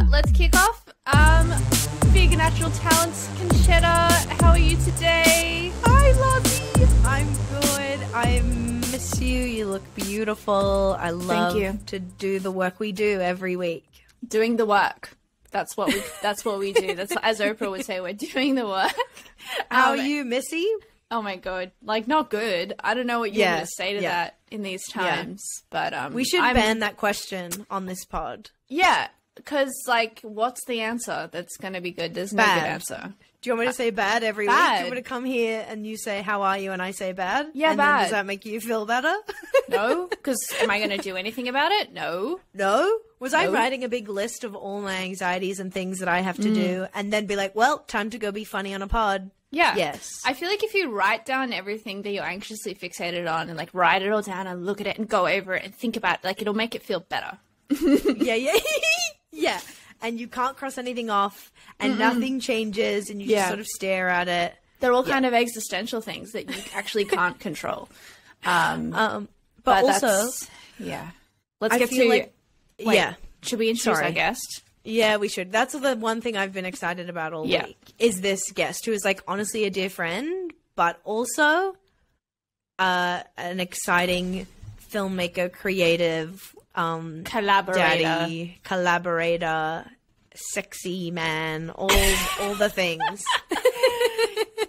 Let's kick off. Big Natural Talents, Concetta, how are you today? Hi, Lottie. I'm good. I miss you. You look beautiful. I love to do the work we do every week. Doing the work. That's what we do. That's as Oprah would say, we're doing the work. How are you, Missy? Oh my god, like not good. I don't know what you're gonna say to that in these times, but we should ban that question on this pod. Yeah, because like, what's the answer that's gonna be good? There's no good answer. Do you want me to say bad every week? Do you want me to come here and you say how are you and I say bad? Yeah, and bad. Then does that make you feel better? No, because am I gonna do anything about it? No. No. Was I writing a big list of all my anxieties and things that I have to do, and then be like, well, time to go be funny on a pod? Yeah. Yes. I feel like if you write down everything that you're anxiously fixated on and like write it all down and look at it and go over it and think about it, like it'll make it feel better. Yeah. And you can't cross anything off and nothing changes and you just sort of stare at it. They're all kind of existential things that you actually can't control. But also, Let's get to like, should we introduce our guest? Yeah, we should. That's the one thing I've been excited about all week is this guest who is like honestly a dear friend, but also an exciting filmmaker, creative, collaborator, sexy man, all the things.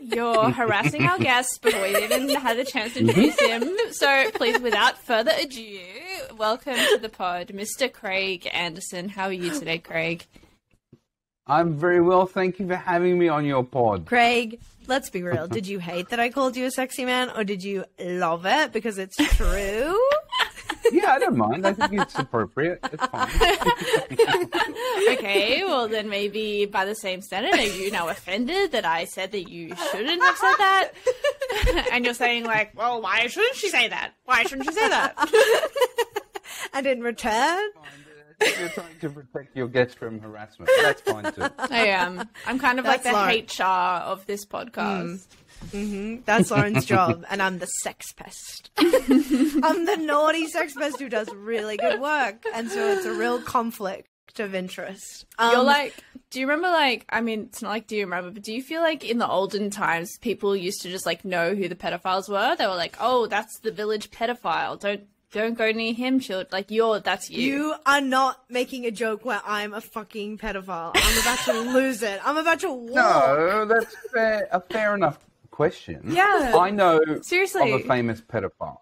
You're harassing our guest before we even had a chance to introduce him. So please, without further ado, welcome to the pod, Mr. Craig Anderson. How are you today, Craig? I'm very well. Thank you for having me on your pod. Craig, let's be real. Did you hate that I called you a sexy man, or did you love it because it's true? Yeah, I don't mind. I think it's appropriate. It's fine. Okay, well then maybe by the same standard, are you now offended that I said that you shouldn't have said that? And you're saying like, well, why shouldn't she say that? Why shouldn't she say that? And in return... You're trying to protect your guests from harassment. That's fine too. I am. I'm kind of like the HR of this podcast. That's Lauren's job, and I'm the sex pest. I'm the naughty sex pest who does really good work, and so it's a real conflict of interest. You're like, do you remember like, I mean, it's not like do you remember, but do you feel like in the olden times people used to just like know who the pedophiles were? They were like, oh, that's the village pedophile. Don't go near him, that's you. You are not making a joke where I'm a fucking pedophile. I'm about to lose it. I'm about to walk. No, that's a fair enough question. Yeah. I know seriously of a famous pedophile.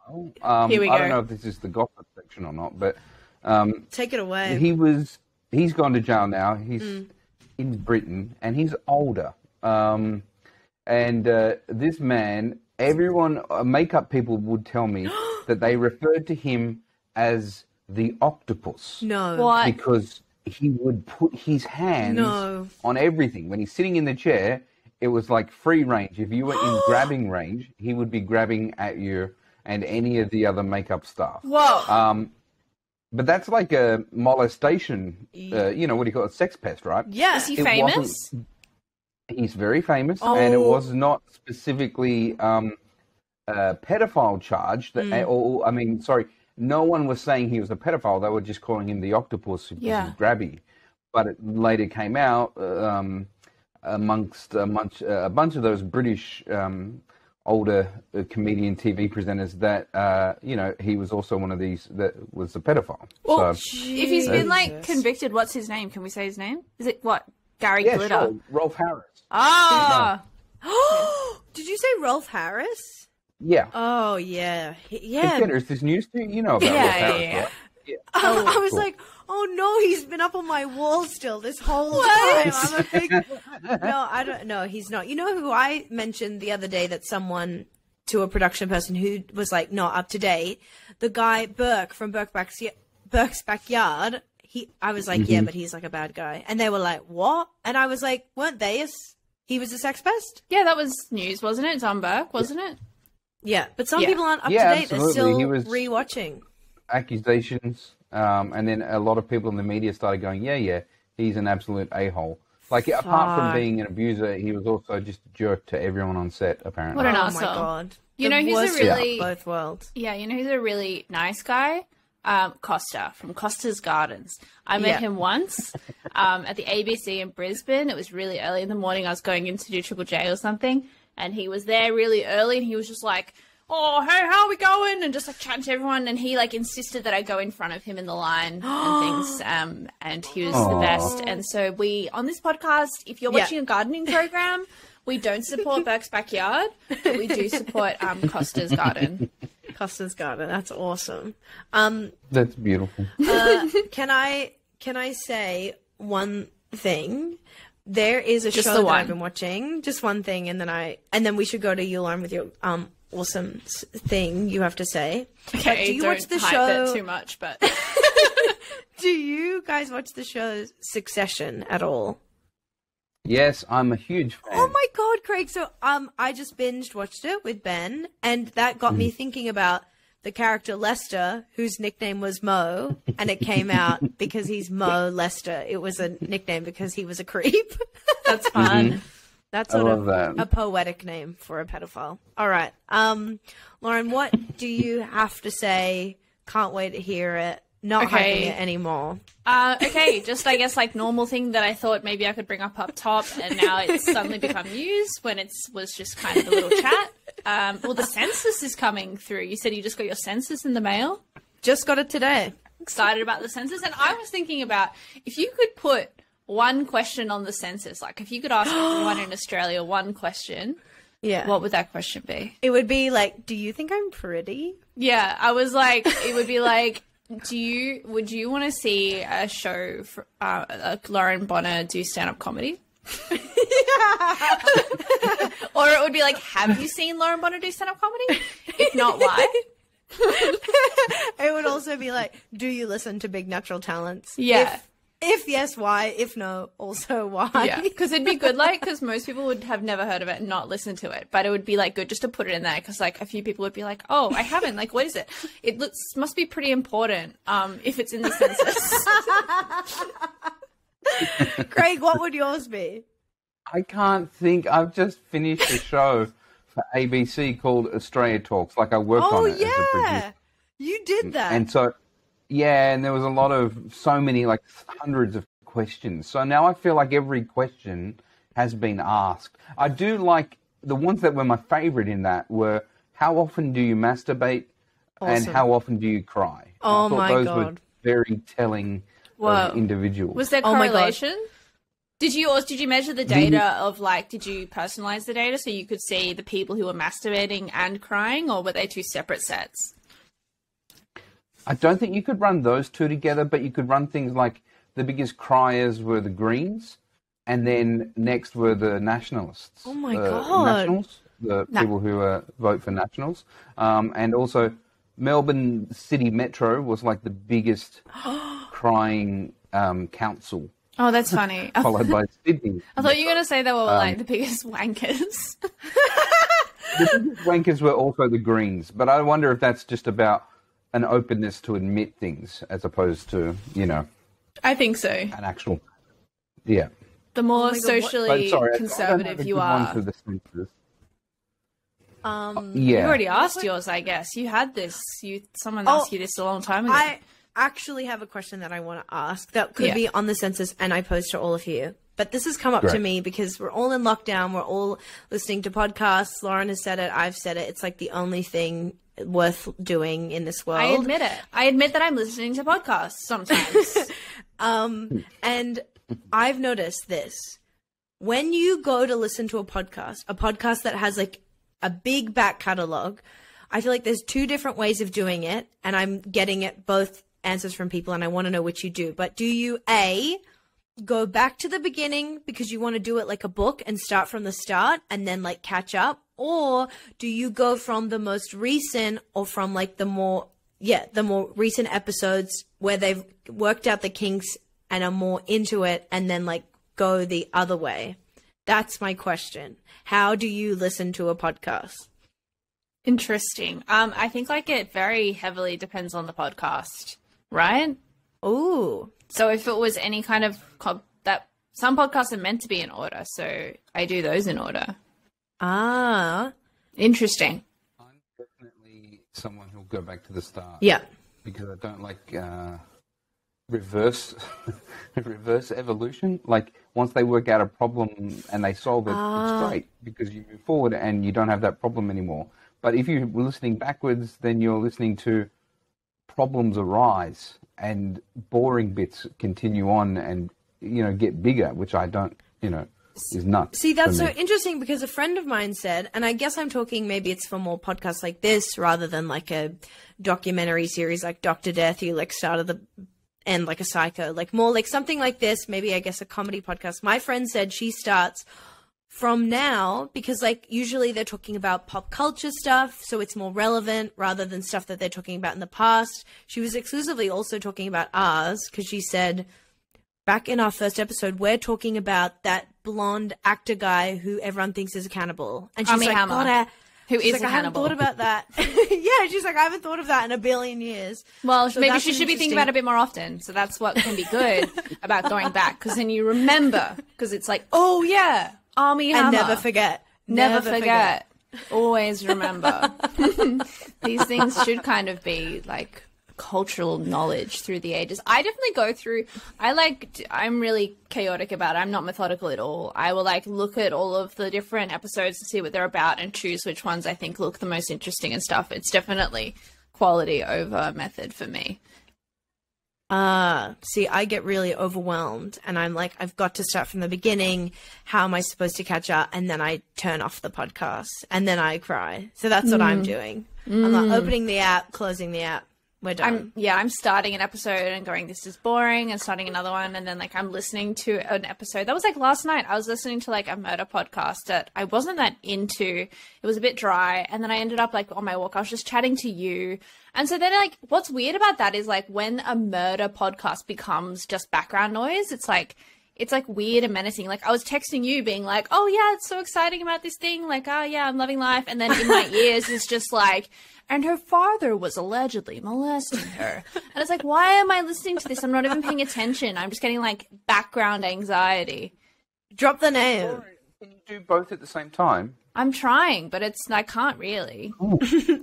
Here we go. I don't know if this is the gossip section or not, but take it away. He's gone to jail now. He's in Britain and he's older. And this man, everyone, makeup people would tell me that they referred to him as the octopus. No. What? Because he would put his hands on everything. When he's sitting in the chair, it was like free range. If you were in grabbing range, he would be grabbing at you and any of the other makeup staff. Whoa. But that's like a molestation, what do you call it, sex pest, right? Yeah. Is he famous? He's very famous, and it was not specifically a pedophile charge. No one was saying he was a pedophile. They were just calling him the octopus because he's grabby. But it later came out amongst a bunch of those British older comedian TV presenters that, he was also one of these that was a pedophile. Well, so, if he's been like convicted, what's his name? Can we say his name? Is it what? Gary Glitter? Sure. Rolf Harris. Ah! Did you say Rolf Harris? Yeah. Oh, yeah. Is this news to you? You know about Rolf Harris, right? Yeah. I was like, oh no, he's been up on my wall still this whole time. I'm a big... No, I don't know. He's not. You know who I mentioned the other day that someone to a production person who was like not up to date? The guy Burke from Burke's Backyard. I was like, yeah, but he's like a bad guy. And they were like, what? And I was like, weren't they? He was a sex pest? Yeah, that was news, wasn't it? Tom Burke, wasn't it? Yeah, but some people aren't up to date. Absolutely. They're still rewatching. Accusations, and then a lot of people in the media started going, yeah, he's an absolute a-hole. Like, apart from being an abuser, he was also just a jerk to everyone on set, apparently. What an Oh asshole. my God. You know, he's a really... both worlds. Yeah, you know, he's a really nice guy. Costa from Costa's Gardens. I met him once at the ABC in Brisbane. It was really early in the morning. I was going in to do Triple J or something, and he was there really early, and he was just like, oh, hey, how are we going? And just like chatting to everyone. And he like insisted that I go in front of him in the line and things. And he was the best. And so on this podcast, if you're watching a gardening program, we don't support Burke's Backyard, but we do support Costa's Garden. Costa's Garden. That's awesome. That's beautiful. Can I say one thing? There is a Just show the that one. I've been watching. Just one thing, and then we should go to you, Lauren, with your awesome thing you have to say. Okay, do you don't watch the hype show it too much, but do you guys watch the show Succession at all? Yes, I'm a huge fan. Oh my god, Craig! So I just binged watched it with Ben, and that got me thinking about the character Lester, whose nickname was Mo, and it came out because he's Mo Lester. It was a nickname because he was a creep. that's fun. That's sort of that. a poetic name for a pedophile. All right. Lauren, what do you have to say? Can't wait to hear it. Not hyping it anymore. Okay, just I guess like normal thing that I thought maybe I could bring up top, and now it's suddenly become news when it was just kind of a little chat. Well, the census is coming through. You said you just got your census in the mail? Just got it today. Excited about the census. And I was thinking about if you could put one question on the census, like if you could ask everyone in Australia one question, what would that question be? It would be like, do you think I'm pretty? Yeah, I was like, it would be like, would you want to see a show for like Lauren Bonner do stand-up comedy? Or it would be like, have you seen Lauren Bonner do stand-up comedy? If not, why? It would also be like, do you listen to Big Natural Talents? Yeah. If yes, why? If no, also why? Yeah, because it'd be good, like, because most people would have never heard of it and not listen to it. But it would be, like, good just to put it in there because, like, a few people would be like, oh, I haven't. Like, what is it? It must be pretty important if it's in the census. Craig, what would yours be? I can't think. I've just finished a show for ABC called Australia Talks. Like I worked on it as a producer. You did that. And so, yeah, and there was a lot of, so many, like hundreds of questions. So now I feel like every question has been asked. I do like, the ones that were my favorite in that were, how often do you masturbate and how often do you cry? Oh I thought my those God. were very telling of individuals. Was there correlation? Did you measure the data of, like, did you personalize the data so you could see the people who were masturbating and crying, or were they two separate sets? I don't think you could run those two together, but you could run things like the biggest criers were the Greens, and then next were the Nationalists. Oh my God. Nationals, the people who vote for Nationals. And also Melbourne City Metro was like the biggest crying council. Oh, that's funny. Followed by Sydney. I thought you were going to say they were like the biggest wankers. The biggest wankers were also the Greens, but I wonder if that's just about an openness to admit things as opposed to, I think so. an actual, yeah. The more socially conservative you are. You already asked yours, I guess. You had this. Someone asked you this a long time ago. I actually have a question that I want to ask that could be on the census, and I pose to all of you. But this has come up to me because we're all in lockdown. We're all listening to podcasts. Lauren has said it. I've said it. It's like the only thing worth doing in this world. I admit it. I admit that I'm listening to podcasts sometimes. And I've noticed this. When you go to listen to a podcast that has like a big back catalog, I feel like there's two different ways of doing it, and I'm getting it both answers from people, and I want to know which you do. But do you go back to the beginning because you want to do it like a book and start from the start and then like catch up? Or do you go from the most recent or from like the more recent episodes where they've worked out the kinks and are more into it and then like go the other way? That's my question. How do you listen to a podcast? Interesting. I think like it very heavily depends on the podcast, right? Ooh. So if it was any kind of that, some podcasts are meant to be in order, so I do those in order. Ah. Interesting. I'm definitely someone who'll go back to the start. Yeah. because I don't like reverse evolution. Like once they work out a problem and they solve it, it's great because you move forward and you don't have that problem anymore. But if you're listening backwards, then you're listening to problems arise and boring bits continue on and, get bigger, which I don't, is nuts. See, that's so interesting because a friend of mine said, and I guess I'm talking, maybe it's for more podcasts like this rather than like a documentary series like Dr. Death, who like started the end like a psycho, like more like something like this, maybe I guess a comedy podcast. My friend said she starts from now because like usually they're talking about pop culture stuff, so it's more relevant rather than stuff that they're talking about in the past. She was exclusively also talking about ours because she said back in our first episode, we're talking about that blonde actor guy who everyone thinks is a cannibal. And she's like, God, who is like, a I haven't cannibal. thought about that. Yeah, she's like, I haven't thought of that in a billion years. Well, So maybe that's she should be thinking interesting. about it a bit more often. So that's what can be good about going back. Because then you remember. Because it's like, oh, yeah, Army Hammer. And never forget. Never forget. Always remember. These things should kind of be like cultural knowledge through the ages. I definitely go through, I'm really chaotic about it. I'm not methodical at all. I will like look at all of the different episodes to see what they're about and choose which ones I think look the most interesting and stuff. It's definitely quality over method for me. See, I get really overwhelmed and I'm like, I've got to start from the beginning. How am I supposed to catch up? And then I turn off the podcast and then I cry. So that's what I'm doing. I'm like opening the app, closing the app. We're done. I'm starting an episode and going, this is boring, and starting another one. And then like I'm listening to an episode that was like last night. I was listening to like a murder podcast that I wasn't that into. It was a bit dry. And then I ended up like on my walk, I was just chatting to you. And so then like what's weird about that is like when a murder podcast becomes just background noise, it's like weird and menacing. Like I was texting you being like, oh yeah, it's so exciting about this thing. Like, oh yeah, I'm loving life. And then in my ears it's just like, and her father was allegedly molesting her. And it's like, why am I listening to this? I'm not even paying attention. I'm just getting like background anxiety. Drop the name. Can you do both at the same time? I'm trying, but I can't really.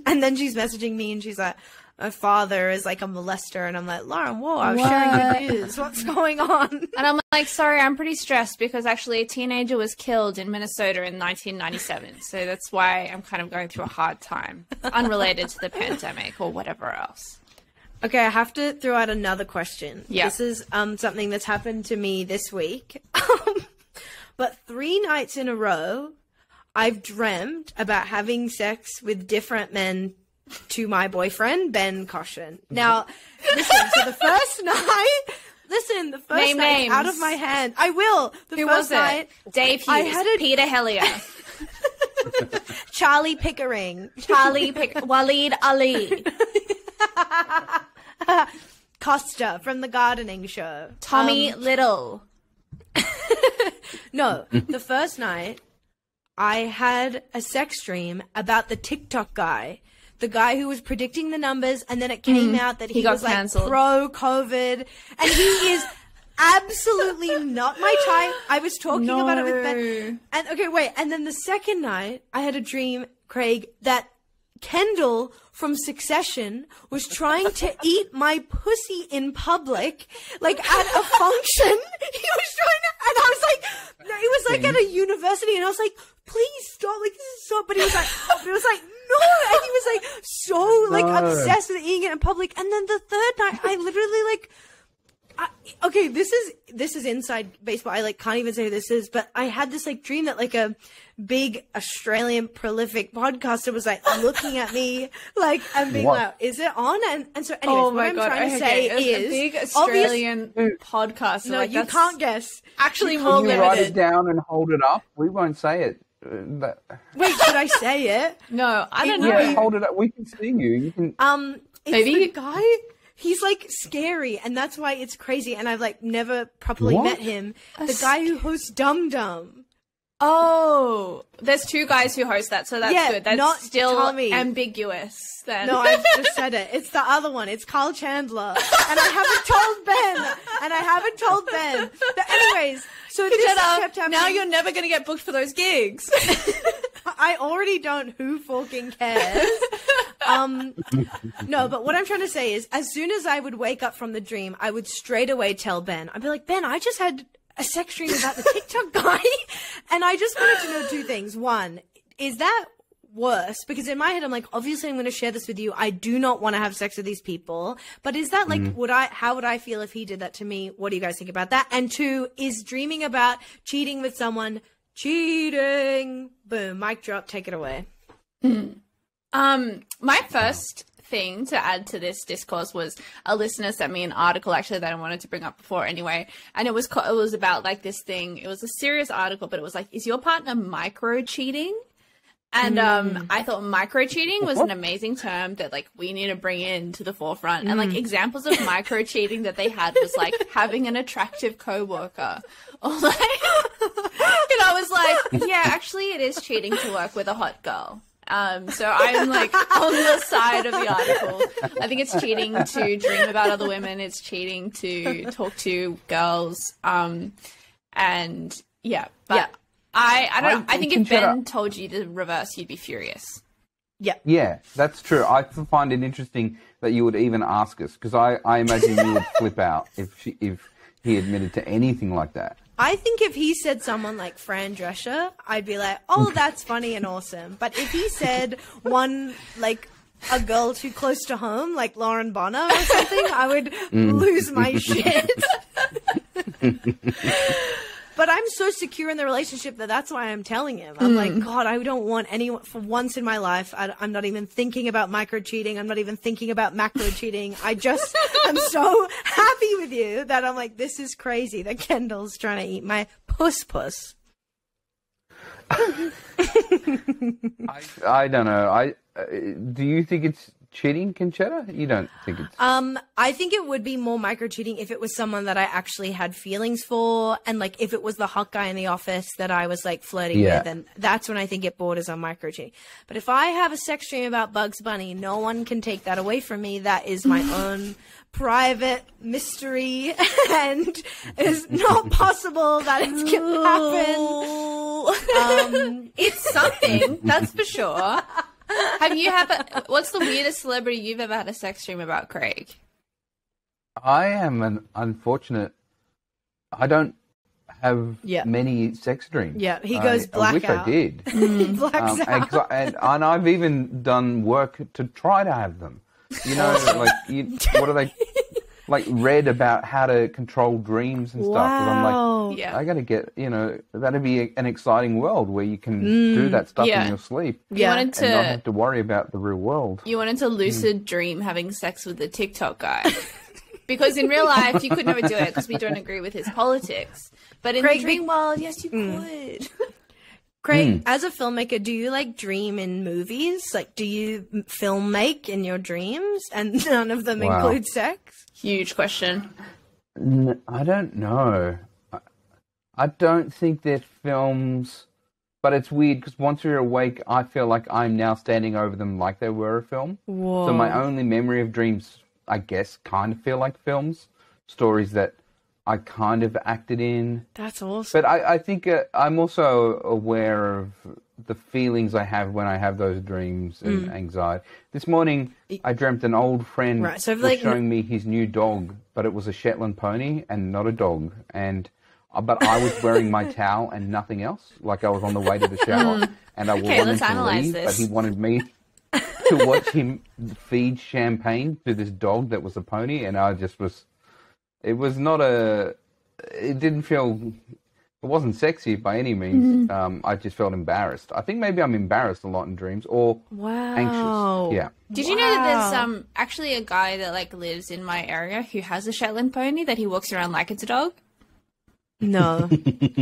And then she's messaging me and she's like, my father is like a molester. And I'm like, Lauren, whoa, I was sharing the news. What's going on? And I'm like, sorry, I'm pretty stressed because actually a teenager was killed in Minnesota in 1997. So that's why I'm kind of going through a hard time. Unrelated to the pandemic or whatever else. Okay, I have to throw out another question. Yeah. This is something that's happened to me this week. But 3 nights in a row, I've dreamt about having sex with different men to my boyfriend, Ben Caution. Now, listen, so the first night... Listen, the first Name night names. out of my hand. I will. Who was it? Dave Hughes, I had Peter Hellier, Charlie Pickering. Waleed Ali, Costa from the gardening show. Tommy Little. No, the first night I had a sex dream about the TikTok guy. The guy who was predicting the numbers, and then it came out that he got was like cancelled. pro-COVID, and he is absolutely not my type. I was talking about it with Ben. And okay, wait. And then the second night, I had a dream, Craig, that Kendall from Succession was trying to eat my pussy in public, like at a function. He was trying to, and I was like, no, it was like at a university, and I was like, please stop, like this is so. But he was like, no, and he was like so like obsessed with eating it in public. And then the third night, I literally like. Okay, this is inside baseball. I like can't even say who this is, but I had this like dream that like a big Australian prolific podcaster was like looking at me like and being like, "Is it on?" And so, anyways, what I'm trying to say is a big Australian podcast. No, like, you can't guess. Actually, You more can't Can you limited. write it down and hold it up? We won't say it. Wait, should I say it? No, I don't know. Yeah, hold it up. We can see you. You can. It's Maybe- the guy. He's like scary, and that's why it's crazy. And I've like never properly What? met him. The guy who hosts Dum Dum. Oh, there's 2 guys who host that, so that's Yeah, good. That's not still Tommy. ambiguous. Then No, I've just said it. It's the other one. It's Carl Chandler, and I haven't told Ben. But anyways, so this kept happening. now you're never going to get booked for those gigs. I already don't. Who fucking cares? No, but what I'm trying to say is, as soon as I would wake up from the dream, I would straight away tell Ben. I'd be like, Ben, I just had a sex dream about the TikTok guy, and I just wanted to know two things. One, is that worse? Because in my head, I'm like, obviously I'm going to share this with you. I do not want to have sex with these people. But is that like, how would I feel if he did that to me? What do you guys think about that? And two, is dreaming about cheating with someone cheating? Boom, mic drop, take it away. My first thing to add to this discourse was a listener sent me an article actually that I wanted to bring up before anyway, and it was about like this thing. It was a serious article, but it was like, is your partner micro cheating? And I thought micro cheating was an amazing term that like we need to bring into the forefront. And like examples of micro cheating that they had was like having an attractive coworker, or like, and I was like, yeah, actually it is cheating to work with a hot girl. So I'm like on the side of the article. I think it's cheating to dream about other women. It's cheating to talk to girls. And yeah, but yeah. I think if Ben told you the reverse, you'd be furious. Yeah. Yeah, that's true. I find it interesting that you would even ask us, because I imagine you would flip out if he admitted to anything like that. I think if he said someone like Fran Drescher, I'd be like, oh, that's funny and awesome. But if he said one, like, a girl too close to home, like Lauren Bonner or something, I would lose my shit. But I'm so secure in the relationship that's why I'm telling him. I'm like, God, I don't want anyone, for once in my life, I'm not even thinking about micro cheating. I'm not even thinking about macro cheating. I'm so happy with you that I'm like, this is crazy that Kendall's trying to eat my puss. I don't know. Do you think it's cheating, Concetta? You don't think it's... I think it would be more micro cheating if it was someone that I actually had feelings for, and like if it was the hot guy in the office that I was like flirting with, and that's when I think it borders on micro cheating. But if I have a sex dream about Bugs Bunny, no one can take that away from me. That is my own private mystery, and it's not possible that it can happen. It's something, that's for sure. What's the weirdest celebrity you've ever had a sex dream about, Craig? I am an unfortunate. I don't have many sex dreams. Yeah, he goes blackout. I wish I did. Blacks out. And I've even done work to try to have them. You know, what are they? Like read about how to control dreams and stuff. And I'm like, I got to get, that'd be an exciting world where you can do that stuff in your sleep. You wanted to and not have to worry about the real world. You wanted to lucid dream having sex with the TikTok guy. Because in real life, you could never do it because we don't agree with his politics. But in the dream world, yes, you could. Craig, as a filmmaker, do you like dream in movies? Like, do you film make in your dreams and none of them include sex? Huge question. I don't know. I don't think they're films, but it's weird because once you're awake, I feel like I'm now standing over them like they were a film. Whoa. So my only memory of dreams, I guess, kind of feel like films, stories that I kind of acted in. That's awesome. But I think I'm also aware of the feelings I have when I have those dreams and anxiety. This morning, I dreamt an old friend was showing me his new dog, but it was a Shetland pony and not a dog. But I was wearing my towel and nothing else. Like I was on the way to the shower, and I wanted to leave, but he wanted me to watch him feed champagne to this dog that was a pony, and I just was. It was not it didn't feel, it wasn't sexy by any means. I just felt embarrassed. I think maybe I'm embarrassed a lot in dreams or anxious. Yeah. Did you know that there's actually a guy that like lives in my area who has a Shetland pony that he walks around like it's a dog? No.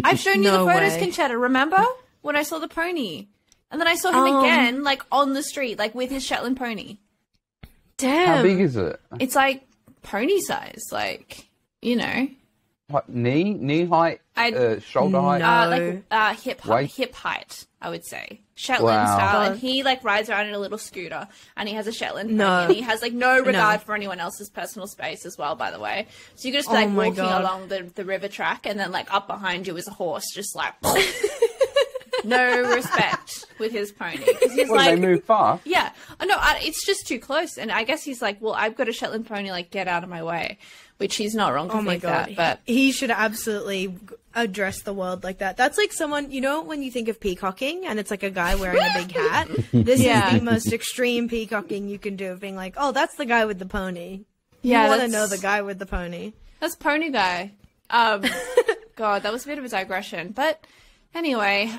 I've shown you the photos, Concetta, remember? When I saw the pony. And then I saw him again, like on the street, like with his Shetland pony. Damn. How big is it? It's like pony size, like... What, knee height, shoulder height? Hip height, I would say. Shetland style. And he like rides around in a little scooter and he has a Shetland pony and he has like no regard for anyone else's personal space as well, by the way. So you could just be like walking along the river track and then like up behind you is a horse just like no respect with his pony. 'Cause he's Well, like, they move fast. yeah, no, it's just too close. And I guess he's like, well, I've got a Shetland pony, like, get out of my way, which he's not wrong to think that. But he should absolutely address the world like that. That's like someone, you know, when you think of peacocking and it's like a guy wearing a big hat, this is the most extreme peacocking you can do, of being like, oh, that's the guy with the pony. yeah, You want to know the guy with the pony. That's Pony Guy. God, that was a bit of a digression. But anyway,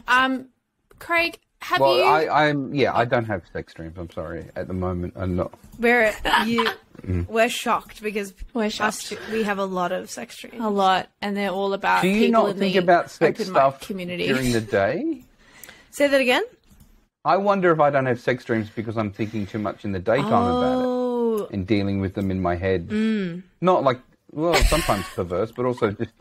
Craig, have you... I don't have sex dreams. I'm sorry. At the moment, I'm not. We're shocked because We're shocked. we have a lot of sex dreams. A lot, and they're all about Do you people not in think the about sex open mic stuff community. during the day? Say that again? I wonder if I don't have sex dreams because I'm thinking too much in the daytime about it and dealing with them in my head. Not like, well, sometimes perverse, but also just...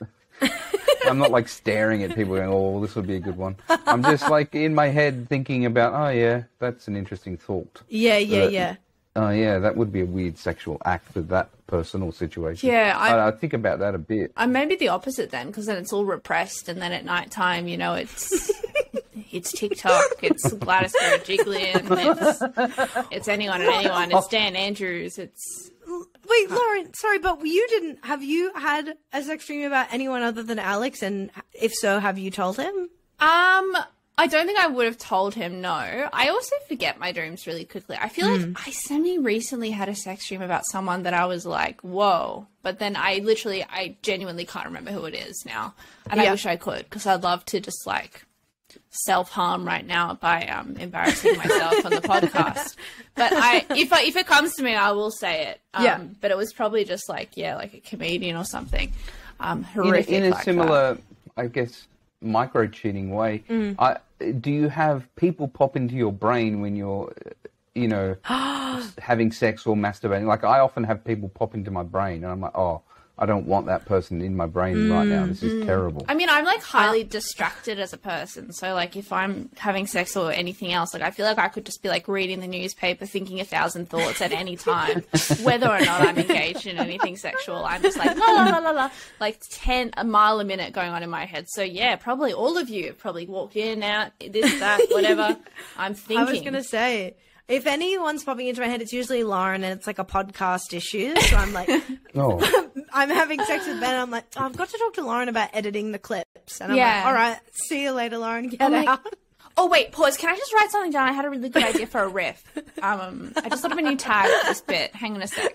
I'm not like staring at people going, oh, this would be a good one. I'm just like in my head thinking about, oh yeah, that's an interesting thought. Yeah. Oh yeah, that would be a weird sexual act for that person or situation. Yeah, I think about that a bit. I'm maybe the opposite then, because then it's all repressed, and then at night time, you know, it's it's TikTok, it's Gladys Berejiklian, it's anyone and anyone, it's Dan Andrews, it's... Wait, Lauren, sorry, but have you had a sex dream about anyone other than Alex? And if so, have you told him? I don't think I would have told him, no. I also forget my dreams really quickly. I feel like I semi-recently had a sex dream about someone that I was like, whoa. But then I genuinely can't remember who it is now. And I wish I could, because I'd love to just like self-harm right now by embarrassing myself on the podcast. But if it comes to me, I will say it. But it was probably just like, like a comedian or something. Horrific. In a similar, I guess, micro-cheating way, do you have people pop into your brain when you're, having sex or masturbating? Like, I often have people pop into my brain, and I'm like, oh, I don't want that person in my brain right now. This is terrible. I mean, I'm like highly distracted as a person. So like if I'm having sex or anything else, like I feel like I could just be like reading the newspaper, thinking 1,000 thoughts at any time, whether or not I'm engaged in anything sexual. I'm just like, la, la, la, la, la, like 10 a mile a minute going on in my head. So yeah, probably all of you have probably walked in, out, this, that, whatever. I'm thinking. I was going to say, if anyone's popping into my head, it's usually Lauren, and it's like a podcast issue. So I'm like, I'm having sex with Ben. I'm like, I've got to talk to Lauren about editing the clips. And I'm like, all right, see you later, Lauren. Get out. Oh, wait, pause. Can I just write something down? I had a really good idea for a riff. I just thought of a new tag for this bit. Hang on a sec.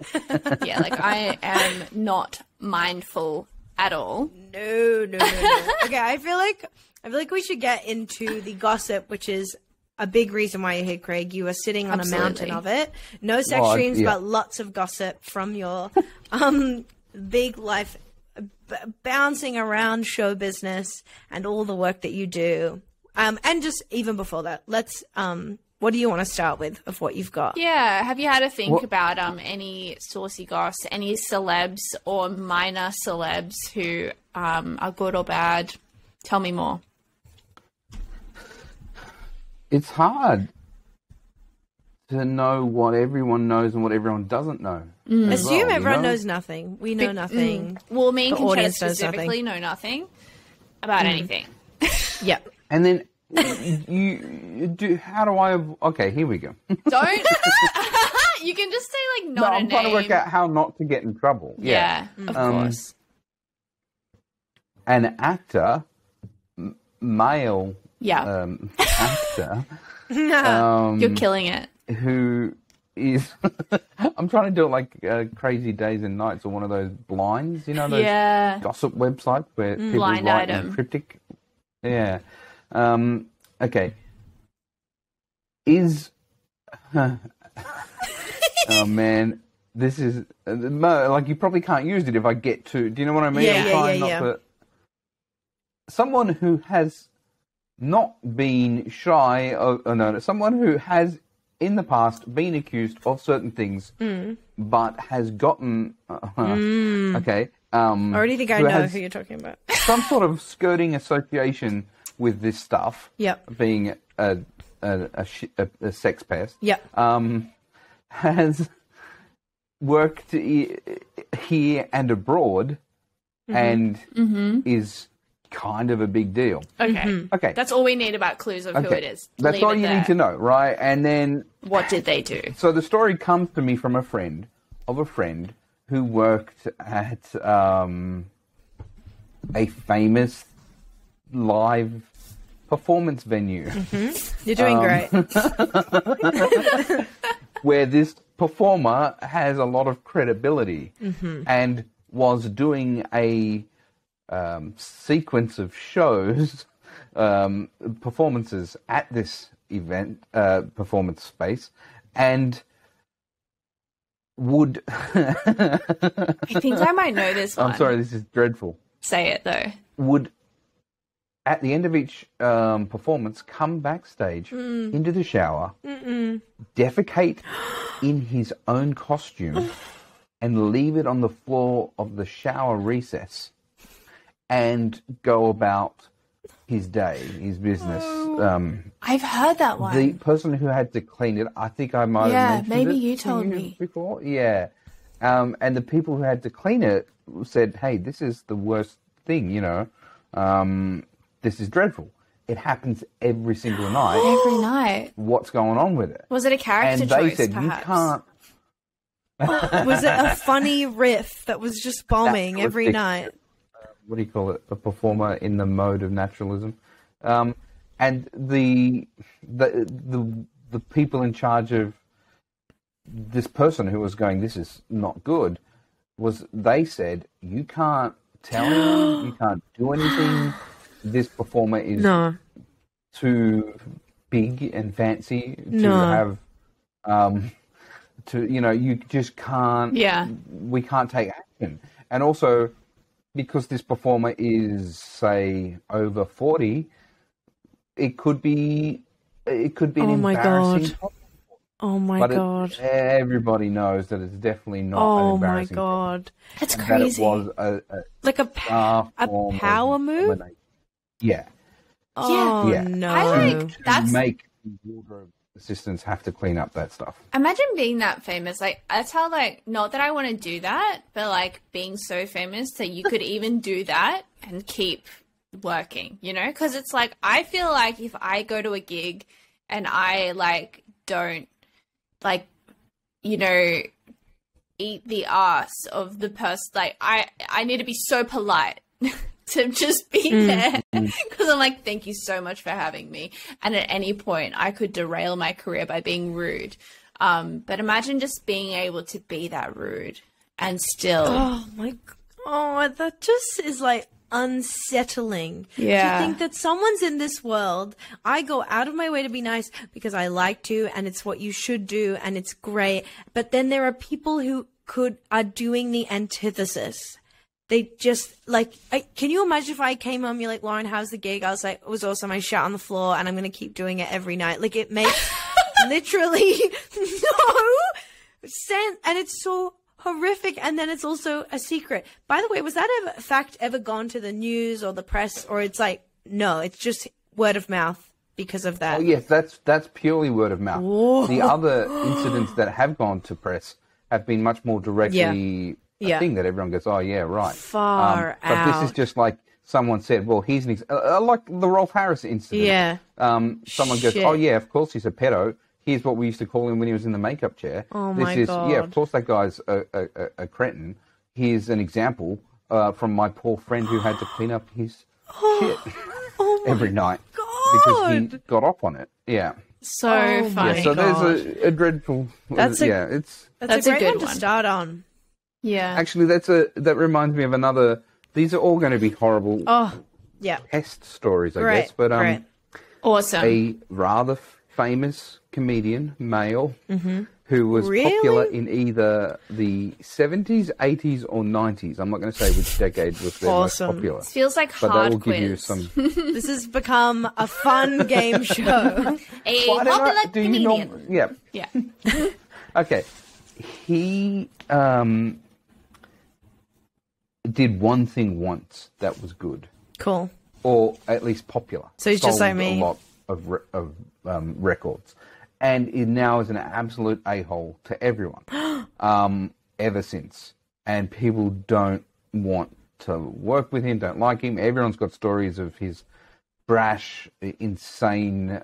Yeah, like I am not mindful at all. No. Okay, I feel like we should get into the gossip, which is a big reason why you're here, Craig. You are sitting on a mountain of it. No sex dreams, but lots of gossip from your big life, bouncing around show business and all the work that you do. And just even before that, let's. What do you want to start with of what you've got? Yeah, have you had a think about any saucy goss, any celebs or minor celebs who are good or bad? Tell me more. It's hard to know what everyone knows and what everyone doesn't know. Assume everyone knows nothing. We know nothing. Well, me and Concetta specifically know nothing about anything. Yeah. And then you do. How do I? Okay, here we go. Don't. You can just say like not a name. I'm trying to work out how not to get in trouble. Yeah, of course. An actor, male. Yeah. Actor. You're killing it. Who is... I'm trying to do it like Crazy Days and Nights or one of those blinds, those gossip websites where people Blind write item. in cryptic. Yeah. Okay. Is... oh, man. This is... like, you probably can't use it if I get to... Do you know what I mean? Yeah. Someone who has... not been shy someone who has in the past been accused of certain things but has gotten I already think I know who you're talking about. Some sort of skirting association with this stuff. Being a sex pest. Has worked here and abroad and is kind of a big deal. Okay. Okay. That's all we need about clues of who it is. That's Leave all it you there. need to know, right? And then... What did they do? So the story comes to me from a friend who worked at a famous live performance venue. You're doing great. Where this performer has a lot of credibility and was doing a sequence of shows, performances at this event, performance space, and would... I think I might know this one. I'm sorry, this is dreadful. Say it, though. Would, at the end of each performance, come backstage into the shower, defecate in his own costume, and leave it on the floor of the shower recess, and go about his day, his business. I've heard that one. The person who had to clean it, I think I might have mentioned maybe it you to told me before. Yeah. And the people who had to clean it said, hey, this is the worst thing, you know. This is dreadful. It happens every single night. Every night. What's going on with it? Was it a character And they choice, said, perhaps? you can't... Was it a funny riff that was just bombing That's every ridiculous. night? What do you call it? A performer in the mode of naturalism. And the people in charge of this person who was going, this is not good, they said, you can't tell anyone, you can't do anything. This performer is too big and fancy to have, you just can't, we can't take action. And also, because this performer is, say, over 40, it could be an embarrassing topic. Oh my God. Everybody knows that it's definitely not an Oh my embarrassing God. That's topic. crazy. That it was Like a power move? domination. Yeah. Oh Yeah. no. I like that's Make wardrobe assistants have to clean up that stuff. imagine being that famous. Like that's how not that I want to do that, but like being so famous that you could even do that and keep working, you know? Because it's like I feel like if I go to a gig and I don't eat the ass of the person, I need to be so polite to just be there because I'm like, thank you so much for having me. And at any point I could derail my career by being rude. But imagine just being able to be that rude and still. Oh my God. That just is unsettling. Yeah. To think that someone's in this world. I go out of my way to be nice because I like to, and it's what you should do, and it's great. But then there are people who are doing the antithesis. They just can you imagine if I came home, you're like, Lauren, how's the gig? I was like, it was awesome. I shot on the floor and I'm going to keep doing it every night. Like it makes literally no sense. And it's so horrific. And then it's also a secret. By the way, was that fact ever gone to the news or the press, or it's no, it's just word of mouth because of that? Oh yes, that's purely word of mouth. Whoa. The other incidents that have gone to press have been much more directly a thing that everyone goes, oh yeah, right. Far out. But this is just like someone said, well, here's an like the Rolf Harris incident. Yeah. Someone goes, oh yeah, of course he's a pedo. Here's what we used to call him when he was in the makeup chair. Oh my God. Yeah, of course that guy's a cretin. Here's an example from my poor friend who had to clean up his shit every night because he got off on it. Yeah. So funny. Yeah, so there's a dreadful. That's a great good one to start on. Yeah. Actually, that reminds me of another. These are all going to be horrible. Pest stories, I guess. But awesome. A rather famous comedian, male, who was popular in either the 70s, 80s, or 90s. I'm not going to say which decade was their most popular. It feels like but hard that will quiz. give you some. This has become a fun game show. A popular comedian. Yeah. Okay. He did one thing once that was good. Cool. Or at least popular. So he's just like me. A lot of records. And it now is an absolute a-hole to everyone ever since. And people don't want to work with him, don't like him. Everyone's got stories of his brash, insane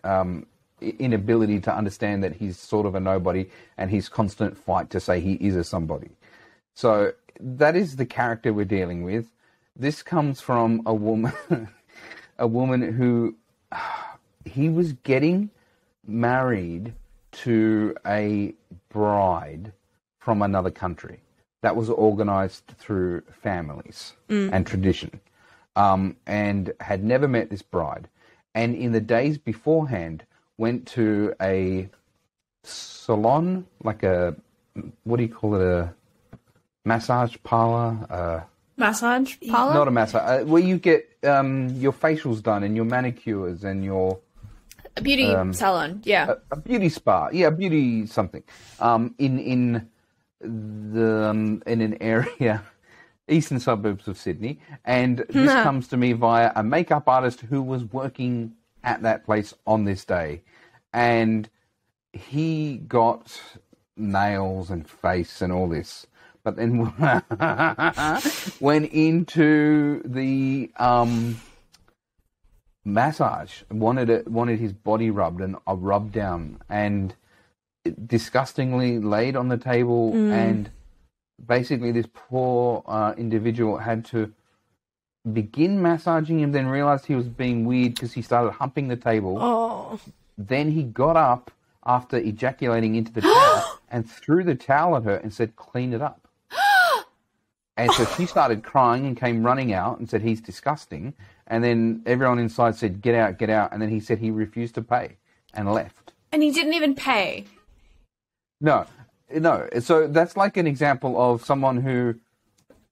inability to understand that he's sort of a nobody, and his constant fight to say he is a somebody. So that is the character we're dealing with. This comes from a woman, a woman who he was getting married to a bride from another country that was organized through families and tradition, and had never met this bride. And in the days beforehand, went to a salon, like a, what do you call it, a massage parlor? Massage parlor? Not a massage, where you get your facials done and your manicures and your... A beauty salon, yeah. A beauty spa, yeah, beauty something. In an area, eastern suburbs of Sydney, and this comes to me via a makeup artist who was working at that place on this day, and he got nails and face and all this, but then went into the massage, wanted his body rubbed and a rub down, and disgustingly laid on the table, and basically this poor individual had to begin massaging him, then realized he was being weird because he started humping the table. Then he got up after ejaculating into the towel and threw the towel at her and said, "Clean it up." And so she started crying and came running out and said, "He's disgusting." And then everyone inside said, "Get out, get out." And then he said he refused to pay and left. And he didn't even pay. No. So that's like an example of someone who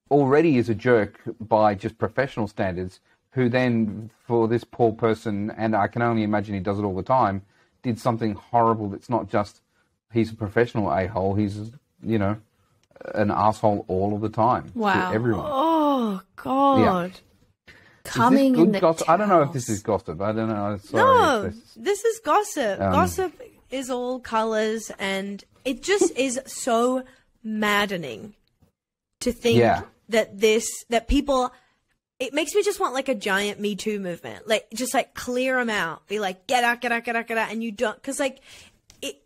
already is a jerk by just professional standards, who then, for this poor person, and I can only imagine he does it all the time, did something horrible that's not just he's a professional a-hole, he's, an asshole all of the time. Wow. To everyone. Oh, God. Yeah. Coming in the gossip? I don't know if this is gossip. I don't know. Sorry. No, this is gossip. Gossip is all colors, and it just is so maddening to think that people, it makes me just want like a giant Me Too movement, like just like clear them out, be like, get out, get out, get out, get out. And you don't, because like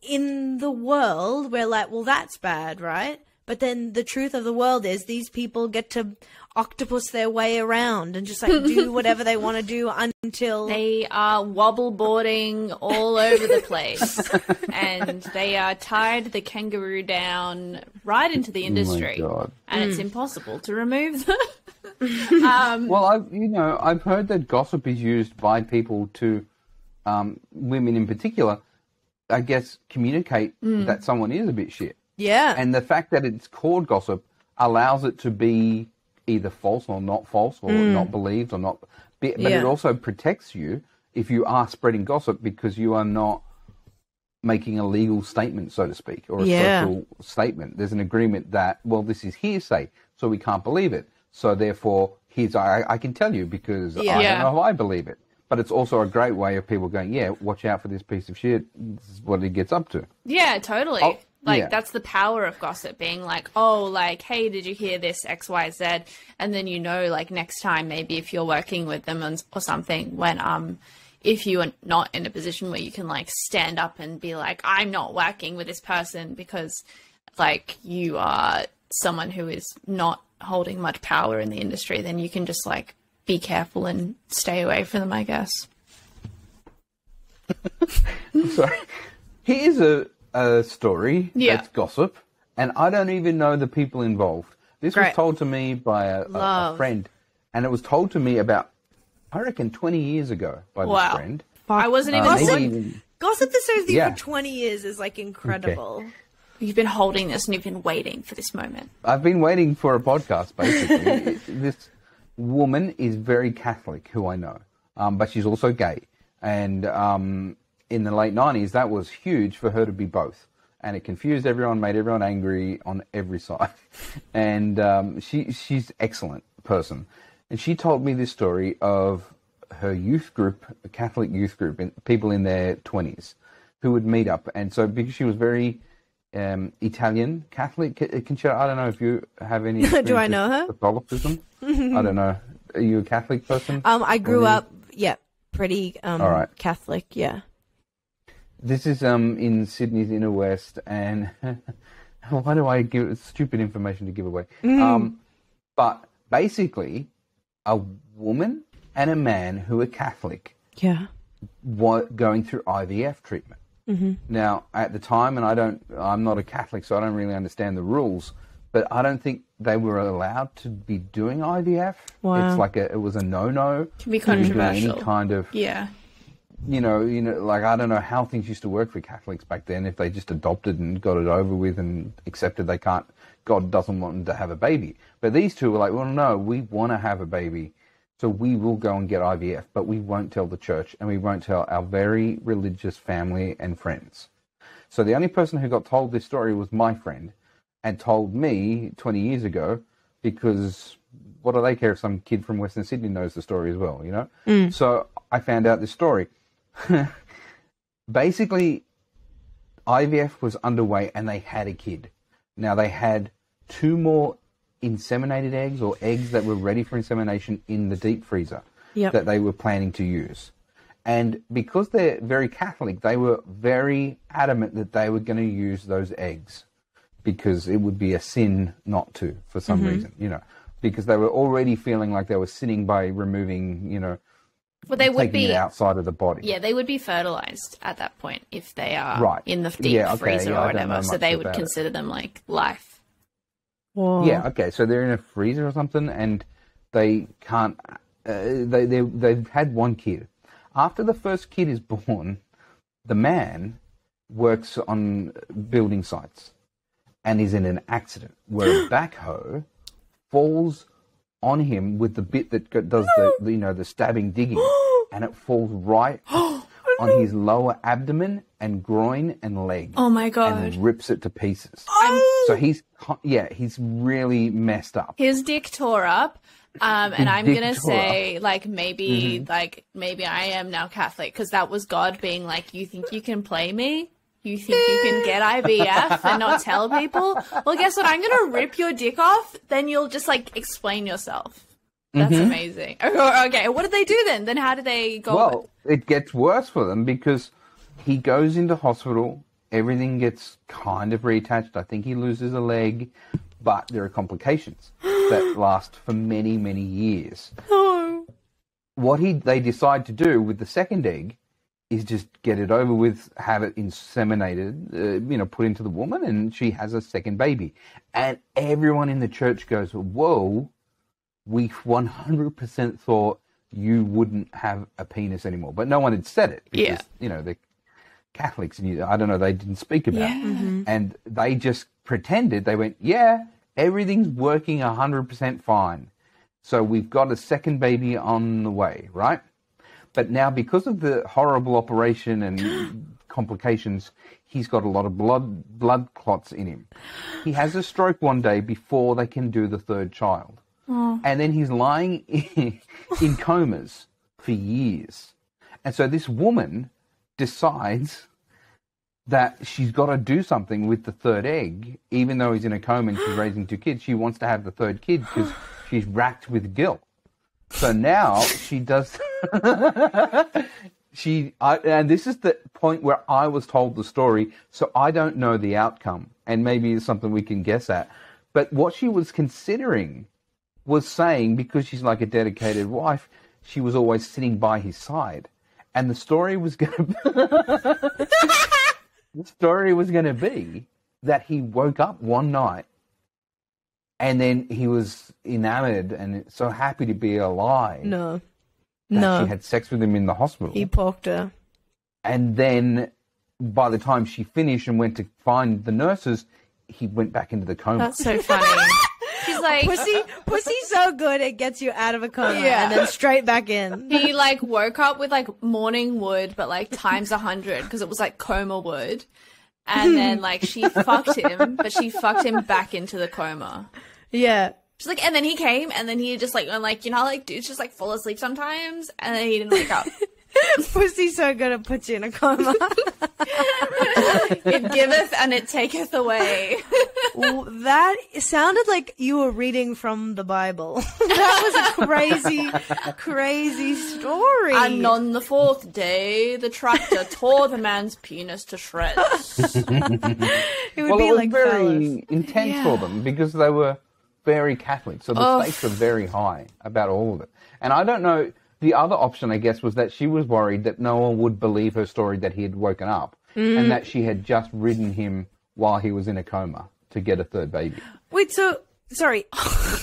in the world we're like, well, that's bad, right? But then the truth of the world is these people get to octopus their way around and just like do whatever they want to do until they are wobble boarding all over the place, and they are tied the kangaroo down right into the industry. Oh my God. And it's impossible to remove them. Well, I've heard that gossip is used by people to, women in particular, I guess, communicate that someone is a bit shit. Yeah. And the fact that it's called gossip allows it to be either false or not false, or not believed or not. But it also protects you if you are spreading gossip, because you are not making a legal statement, so to speak, or a social statement. There's an agreement that, well, this is hearsay, so we can't believe it. So therefore, I can tell you because I don't know if I believe it. But it's also a great way of people going, yeah, watch out for this piece of shit. This is what he gets up to. Yeah, totally. That's the power of gossip, being like, oh, like, hey, did you hear this X, Y, Z? And then, like next time, maybe if you're working with them or something, when, if you are not in a position where you can like stand up and be like, I'm not working with this person because like you are someone who is not holding much power in the industry, then you can just like be careful and stay away from them, I guess. Sorry. Here's a story that's gossip, and I don't even know the people involved. This was told to me by a friend, and it was told to me about, I reckon, 20 years ago by this friend. I wasn't even... Gossip that stays with you for 20 years is like incredible. Okay. You've been holding this and you've been waiting for this moment. I've been waiting for a podcast, basically. This woman is very Catholic, who I know, but she's also gay. And in the late 90s, that was huge for her to be both. And it confused everyone, made everyone angry on every side. And she's excellent person. And she told me this story of her youth group, a Catholic youth group, people in their 20s who would meet up. And so because she was very Italian Catholic. Concetta, I don't know if you have any. Do I know her? Catholicism? I don't know. Are you a Catholic person? I grew up, pretty All right. Catholic, yeah. This is in Sydney's inner west, and why do I give stupid information to give away? But basically, a woman and a man who are Catholic, were going through IVF treatment. Now, at the time, and I'm not a Catholic, so I don't really understand the rules, but I don't think they were allowed to be doing IVF. Wow. It's like it was a no-no. Can be controversial. Any kind of, you know, like I don't know how things used to work for Catholics back then. If they just adopted and got it over with and accepted God doesn't want them to have a baby. But these two were like, well, no, we want to have a baby. So we will go and get IVF, but we won't tell the church and we won't tell our very religious family and friends. So the only person who got told this story was my friend and told me 20 years ago, because what do they care if some kid from Western Sydney knows the story as well, you know? So I found out this story. Basically, IVF was underway and they had a kid. Now they had 2 more inseminated eggs or eggs that were ready for insemination in the deep freezer that they were planning to use. And because they're very Catholic, they were very adamant that they were going to use those eggs because it would be a sin not to, for some reason, you know, because they were already feeling like they were sinning by removing, you know, well, they would taking it outside of the body. Yeah, they would be fertilized at that point if they are in the deep freezer or whatever. So they would consider them like life. Whoa. Yeah, okay, so they're in a freezer or something, and they can't. They've had 1 kid. After the first kid is born, the man works on building sites, and is in an accident where a backhoe falls on him with the bit that does the stabbing digging, and it falls right on his lower abdomen and groin and leg. Oh my god! And rips it to pieces. So he's really messed up. His dick tore up. And I'm gonna say, like, maybe I am now Catholic because that was God being like, you think you can play me? You think you can get IVF and not tell people? Well, guess what? I'm gonna rip your dick off. Then you'll just like explain yourself. That's amazing. Okay, what did they do then? Then how did they go? Well, it gets worse for them because he goes into hospital. Everything gets kind of reattached. I think he loses a leg, but there are complications that last for many, many years. Oh. What they decide to do with the second egg is just get it over with, have it inseminated, put into the woman, and she has a second baby. And everyone in the church goes, whoa, we 100% thought you wouldn't have a penis anymore. But no one had said it because, the Catholics, I don't know, they didn't speak about it. And they just pretended. They went, everything's working 100% fine. So we've got a second baby on the way, right? But now because of the horrible operation and complications, he's got a lot of blood clots in him. He has a stroke one day before they can do the third child. And then he's lying in comas for years. And so this woman decides that she's got to do something with the third egg, even though he's in a coma and she's raising 2 kids. She wants to have the third kid because she's racked with guilt. So now she does. And this is the point where I was told the story, so I don't know the outcome, and maybe it's something we can guess at. But what she was considering was saying, because she's like a dedicated wife, she was always sitting by his side, and the story was going to be that he woke up one night and then he was enamored and so happy to be alive. No. She had sex with him in the hospital. He poked her. And then by the time she finished and went to find the nurses, he went back into the coma. That's so funny. He's like, pussy's so good it gets you out of a coma and then straight back in. He like woke up with like morning wood, but like times 100 because it was like coma wood. And then like she fucked him, but she fucked him back into the coma. Yeah. She's like, and then he came, and then he just like, and like, you know, how, like dudes just like fall asleep sometimes, and then he didn't wake up. Pussy's so good it puts you in a coma. It giveth and it taketh away. That sounded like you were reading from the Bible. That was a crazy story. And on the fourth day, the tractor tore the man's penis to shreds. It would Well, be it was like very intense for them because they were very Catholic, so the stakes were very high about all of it. And I don't know, the other option, I guess, was that she was worried that no one would believe her story that he had woken up and that she had just ridden him while he was in a coma to get a third baby. Wait, so, sorry,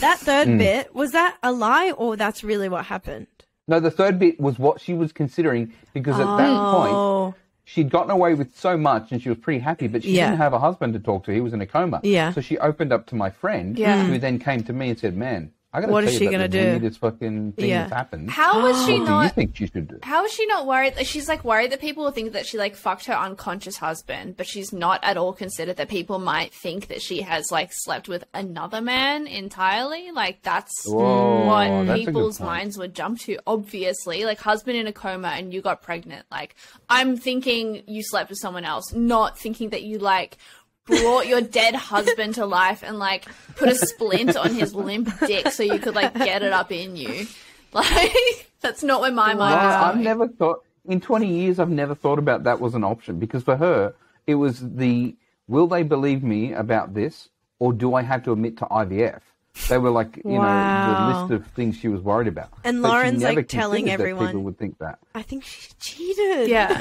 that third bit, was that a lie or that's really what happened? No, the third bit was what she was considering because at that point, she'd gotten away with so much and she was pretty happy, but she didn't have a husband to talk to. He was in a coma. Yeah. So she opened up to my friend who then came to me and said, man, I got to What tell is you she about gonna the do? weirdest fucking thing that's happened. How was she What do you think she should do? How is she not worried? Like, she's like worried that people will think that she like fucked her unconscious husband, but she's not at all considered that people might think that she has like slept with another man entirely. Like that's what that's a good people's point. minds would jump to. Obviously, like husband in a coma and you got pregnant. Like I'm thinking you slept with someone else, not thinking that you like brought your dead husband to life and like put a splint on his limp dick so you could like get it up in you. Like that's not where my mind is I've going. never thought, in 20 years, I've never thought about that was an option because for her, it was will they believe me about this or do I have to admit to IVF? They were like, you know, the list of things she was worried about. And But she Lauren's never like telling considered that everyone. people would think that. I think she cheated. Yeah.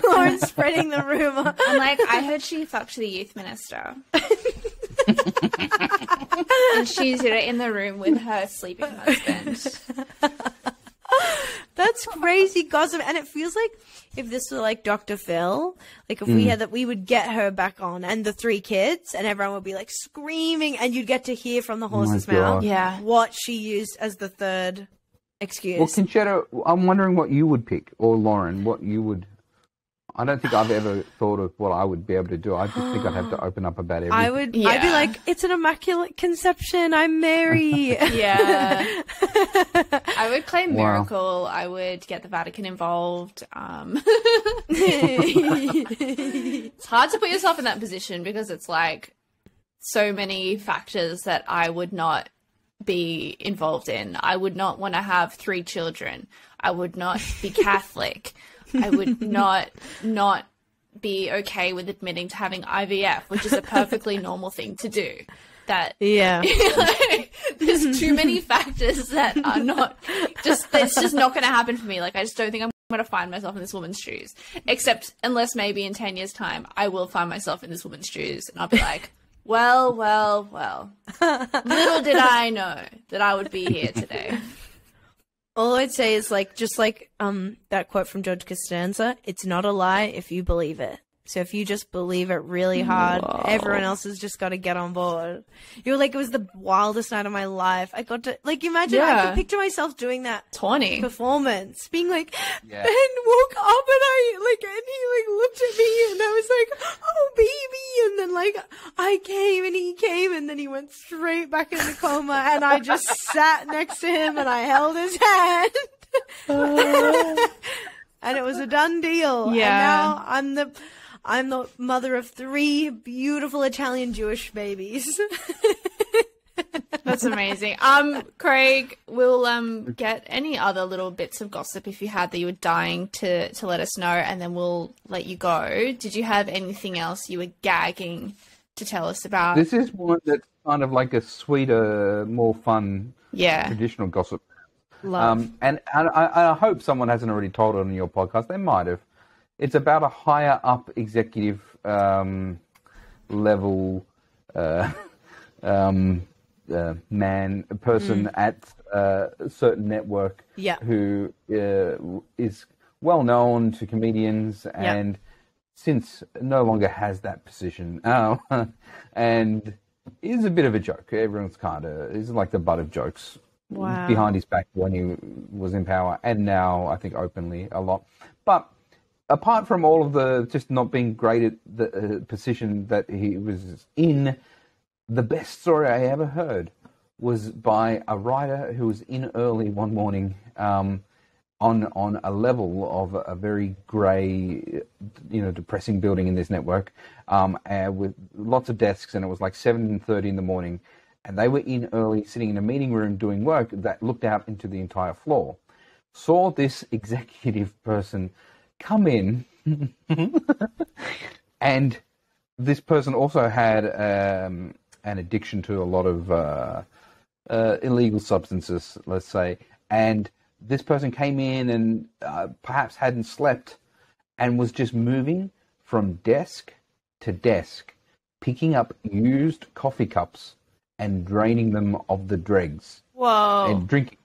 Lauren's spreading the rumor. I'm like, I heard she fucked the youth minister. And she's in the room with her sleeping husband. That's crazy gossip. And it feels like if this were like Dr. Phil, like if we had that, we would get her back on and the 3 kids and everyone would be like screaming and you'd get to hear from the horse's mouth Yeah. what she used as the third excuse. Well, Concetta, I'm wondering what you would pick, or Lauren, what you would. I don't think I've ever thought of what I would be able to do. I just think I'd have to open up about everything. I'd be like, it's an immaculate conception. I'm Mary. Yeah. I would claim miracle. I would get the Vatican involved. It's hard to put yourself in that position because it's like so many factors that I would not be involved in. I would not want to have 3 children. I would not be Catholic. I would not be okay with admitting to having IVF, which is a perfectly normal thing to do. That there's too many factors that are not just, it's just not going to happen for me. Like I just don't think I'm going to find myself in this woman's shoes, except unless maybe in 10 years time I will find myself in this woman's shoes and I'll be like, well, little did I know that I would be here today. All I'd say is like, just like that quote from George Costanza, it's not a lie if you believe it. So if you just believe it really hard, everyone else has just got to get on board. You were like, it was the wildest night of my life. I got to, like, imagine, I could picture myself doing that 20 performance, being like, Ben woke up and he looked at me and I was like, oh baby. And then like, I came and he came and then he went straight back into coma and I just sat next to him and I held his hand. And it was a done deal. Yeah. And now I'm the mother of 3 beautiful Italian Jewish babies. That's amazing. Craig, we'll get any other little bits of gossip if you had that you were dying to let us know, and then we'll let you go. Did you have anything else you were gagging to tell us about? This is one that's kind of like a sweeter, more fun, traditional gossip. Love. And I hope someone hasn't already told it on your podcast. They might have. It's about a higher up executive level person at a certain network who is well known to comedians and since no longer has that position and is a bit of a joke. Everyone's is like the butt of jokes behind his back when he was in power and now I think openly a lot. But apart from all of the just not being great at the position that he was in, the best story I ever heard was by a writer who was in early one morning on a level of a very grey, depressing building in this network, with lots of desks, and it was like 7:30 in the morning, and they were in early, sitting in a meeting room doing work that looked out into the entire floor. Saw this executive person come in, and this person also had an addiction to a lot of illegal substances, let's say, and this person came in and perhaps hadn't slept and was just moving from desk to desk, picking up used coffee cups and draining them of the dregs. Whoa. And drinking.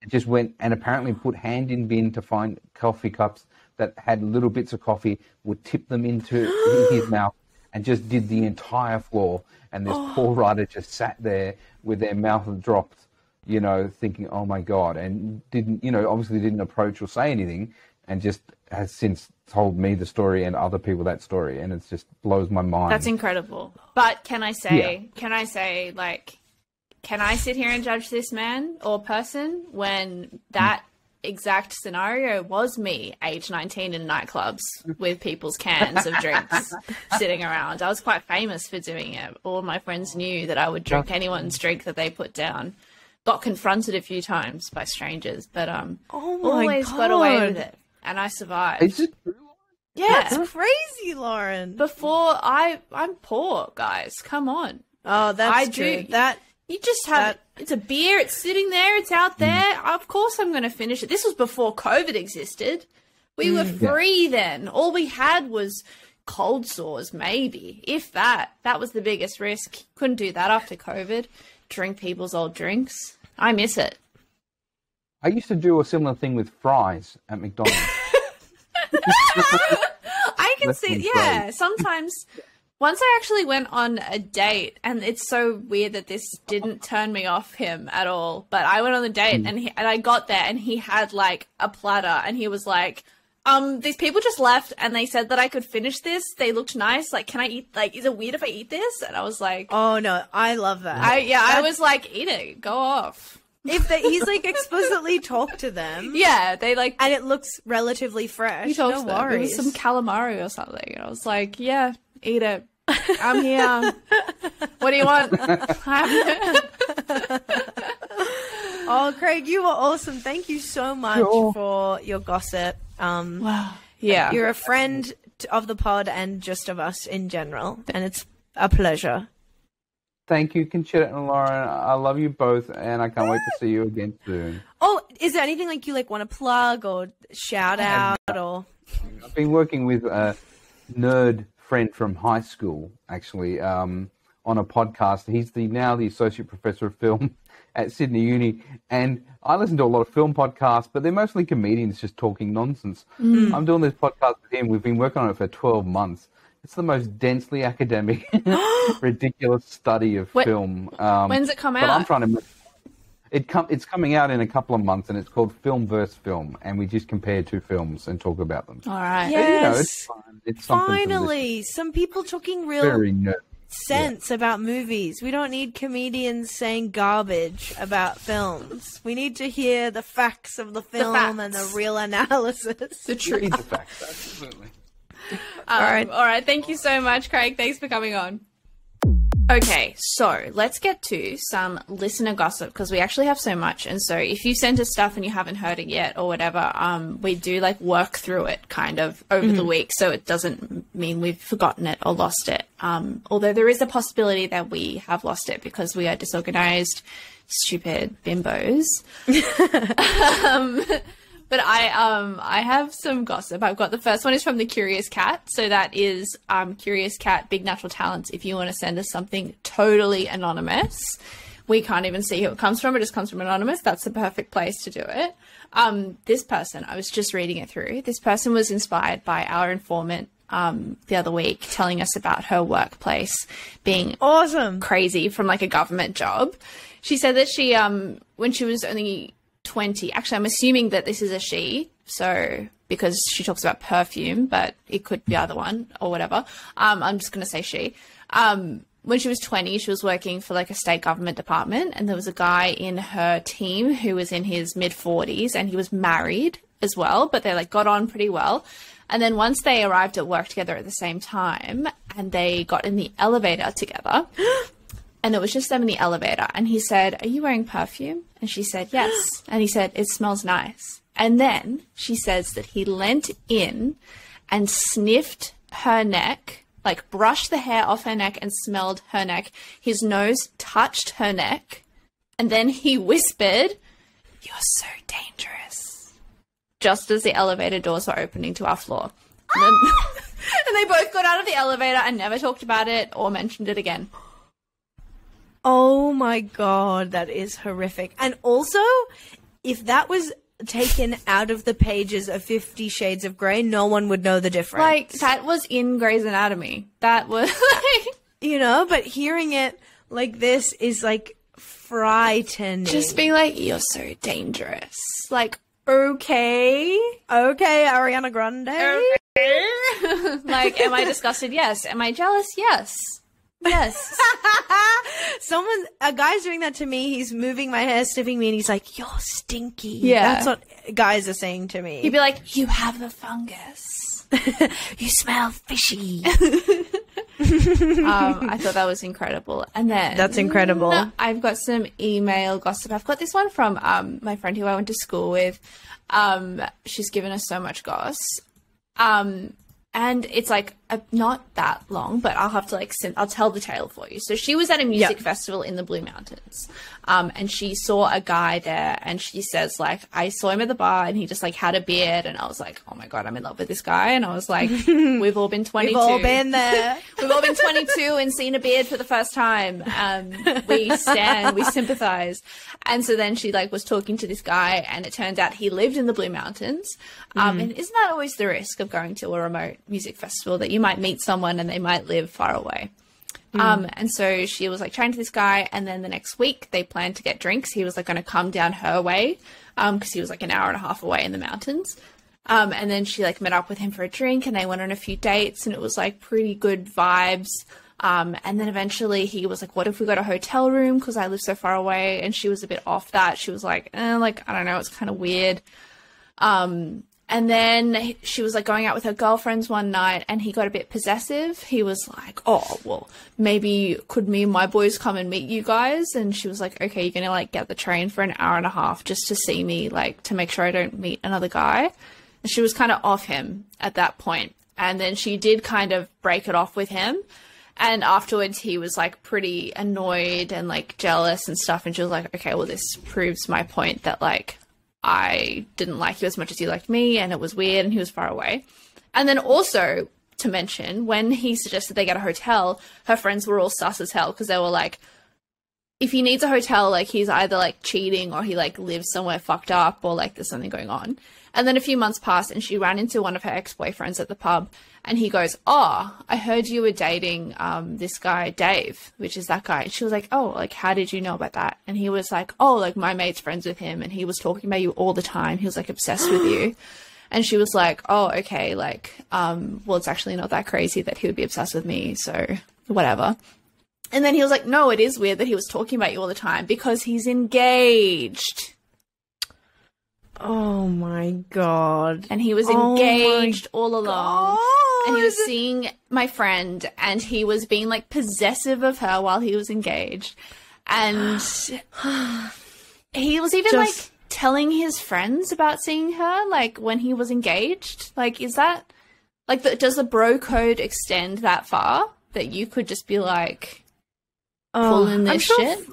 It just went and apparently put hand in bin to find coffee cups that had little bits of coffee, would tip them into his mouth, and just did the entire floor. And this poor writer just sat there with their mouth dropped, thinking, oh my God, and obviously didn't approach or say anything, and just has since told me the story and other people that story, and it just blows my mind. That's incredible. But can I say, like, can I sit here and judge this man or person when that exact scenario was me, age 19 in nightclubs with people's cans of drinks sitting around? I was quite famous for doing it. All my friends knew that I would drink anyone's drink that they put down. Got confronted a few times by strangers, but always got away with it, and I survived. Is it true? Yeah, that's crazy, Lauren. Before I'm poor, guys. Come on. Oh, that's true. That you just have it's a beer. It's sitting there. It's out there. Of course, I'm going to finish it. This was before COVID existed. We were free then. All we had was cold sores, maybe, if that. That was the biggest risk. Couldn't do that after COVID. Drink people's old drinks. I miss it. I used to do a similar thing with fries at McDonald's. I can see, sometimes. Once I actually went on a date, and it's so weird that this didn't turn me off him at all, but I went on the date and I got there and he had like a platter and he was like, these people just left and they said that I could finish this. They looked nice. Like, can I eat, like, is it weird if I eat this? And I was like, oh no, I love that. I was like, eat it, go off. He's like explicitly talked to them. Yeah, they like, and it looks relatively fresh. No worries. It was some calamari or something. And I was like, yeah, eat it. I'm here. What do you want? Oh, Craig, you were awesome. Thank you so much for your gossip. Wow. Yeah. You're a friend of the pod and just of us in general, and it's a pleasure. Thank you, Concetta and Lauren. I love you both, and I can't wait to see you again soon. Oh, is there anything like you like want to plug or shout out or? I've been working with a nerd friend from high school, actually, on a podcast. He's now the associate professor of film at Sydney Uni, and I listen to a lot of film podcasts, but they're mostly comedians just talking nonsense. I'm doing this podcast with him. We've been working on it for 12 months. It's the most densely academic, ridiculous study of film. When's it come out? But I'm trying to. It's coming out in a couple of months, and it's called Film versus Film, and we just compare two films and talk about them. All right. Yes. It's fun. It's finally some people talking real very sense about movies. We don't need comedians saying garbage about films. We need to hear the facts of the film and the real analysis. The truth. The facts, absolutely. All right. Thank you so much, Craig. Thanks for coming on. Okay, so let's get to some listener gossip because we actually have so much. And so if you sent us stuff and you haven't heard it yet or whatever, we do like work through it kind of over the week. So it doesn't mean we've forgotten it or lost it. Although there is a possibility that we have lost it because we are disorganized, stupid bimbos. But I have some gossip. I've got the first one is from the Curious Cat. So that is Curious Cat, Big Natural Talents. If you want to send us something totally anonymous, we can't even see who it comes from. It just comes from anonymous. That's the perfect place to do it. This person, I was just reading it through. This person was inspired by our informant the other week telling us about her workplace being awesome, crazy from like a government job. She said that she, when she was only 20. Actually, I'm assuming that this is a she, so because she talks about perfume, but it could be either one or whatever. I'm just going to say she. When she was 20, she was working for like a state government department, and there was a guy in her team who was in his mid-40s, and he was married as well, but they like got on pretty well. And then once they arrived at work together at the same time and they got in the elevator together and it was just them in the elevator and he said, "Are you wearing perfume?" And she said, "Yes." And he said, "It smells nice." And then she says that he leant in and sniffed her neck, like brushed the hair off her neck and smelled her neck. His nose touched her neck. And then he whispered, "You're so dangerous," just as the elevator doors were opening to our floor. And, then, and they both got out of the elevator and never talked about it or mentioned it again. Oh my God, that is horrific. And also, if that was taken out of the pages of 50 Shades of Grey, no one would know the difference. Like, that was in Grey's Anatomy. That was like... You know, but hearing it like this is like frightening. Just being like, "You're so dangerous." Like, okay. Okay, Ariana Grande. Okay. Like, am I disgusted? Yes. Am I jealous? Yes. Yes. A guy's doing that to me. He's moving my hair, sniffing me, and he's like, "You're stinky." Yeah. That's what guys are saying to me. He'd be like, "You have the fungus." "You smell fishy." I thought that was incredible. And then that's incredible. I've got some email gossip. I've got this one from my friend who I went to school with. She's given us so much goss. And it's like not that long, but I'll have to I'll tell the tale for you. So she was at a music festival in the Blue Mountains, and she saw a guy there, and she says like, "I saw him at the bar, and he just like had a beard," and I was like, "Oh my God, I'm in love with this guy." And I was like, "We've all been 22. We've all been there. We've all been 22 and seen a beard for the first time. We stand, we sympathize." And so then she like was talking to this guy, and it turned out he lived in the Blue Mountains. And isn't that always the risk of going to a remote music festival, that you might meet someone and they might live far away? And so she was like chatting to this guy, and then the next week they planned to get drinks. He was like going to come down her way because he was like an hour and a half away in the mountains. And then she like met up with him for a drink, and they went on a few dates, and it was like pretty good vibes. And then eventually he was like, "What if we got a hotel room? Because I live so far away." And she was a bit off that. She was like, like, I don't know, it's kind of weird. And then she was like going out with her girlfriends one night, and he got a bit possessive. He was like, "Oh, well, maybe could me and my boys come and meet you guys?" And she was like, "Okay, you're going to like get the train for an hour and a half just to see me, like to make sure I don't meet another guy." And she was kind of off him at that point. And then she did kind of break it off with him. And afterwards he was like pretty annoyed and like jealous and stuff. And she was like, "Okay, well, this proves my point that like I didn't like you as much as you liked me, and it was weird, and he was far away." And then also to mention, when he suggested they get a hotel, her friends were all sus as hell, because they were like, if he needs a hotel, like he's either like cheating or he like lives somewhere fucked up, or like there's something going on. And then a few months passed, and she ran into one of her ex-boyfriends at the pub, and he goes, "Oh, I heard you were dating this guy, Dave," which is that guy. And she was like, "Oh, like, how did you know about that?" And he was like, "Oh, like, my mate's friends with him, and he was talking about you all the time. He was, like, obsessed with you." And she was like, "Oh, okay, like, well, it's actually not that crazy that he would be obsessed with me, so whatever." And then he was like, "No, it is weird that he was talking about you all the time because he's engaged." Oh my God. And he was engaged all along. And he was seeing my friend, and he was being like possessive of her while he was engaged. And he was even like telling his friends about seeing her, like when he was engaged. Like, is that like, does the bro code extend that far that you could just be like pulling this shit?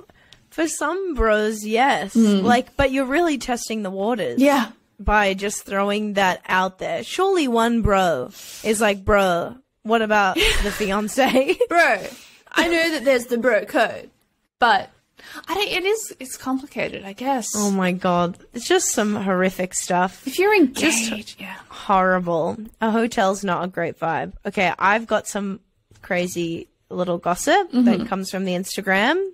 For some bros, yes. Like, but you're really testing the waters. Yeah. By just throwing that out there. Surely one bro is like, "Bro, what about the fiance?" Bro, I know that there's the bro code, but it's complicated, I guess. Oh my God. It's just some horrific stuff. If you're engaged, horrible. A hotel's not a great vibe. Okay, I've got some crazy little gossip that comes from the Instagram.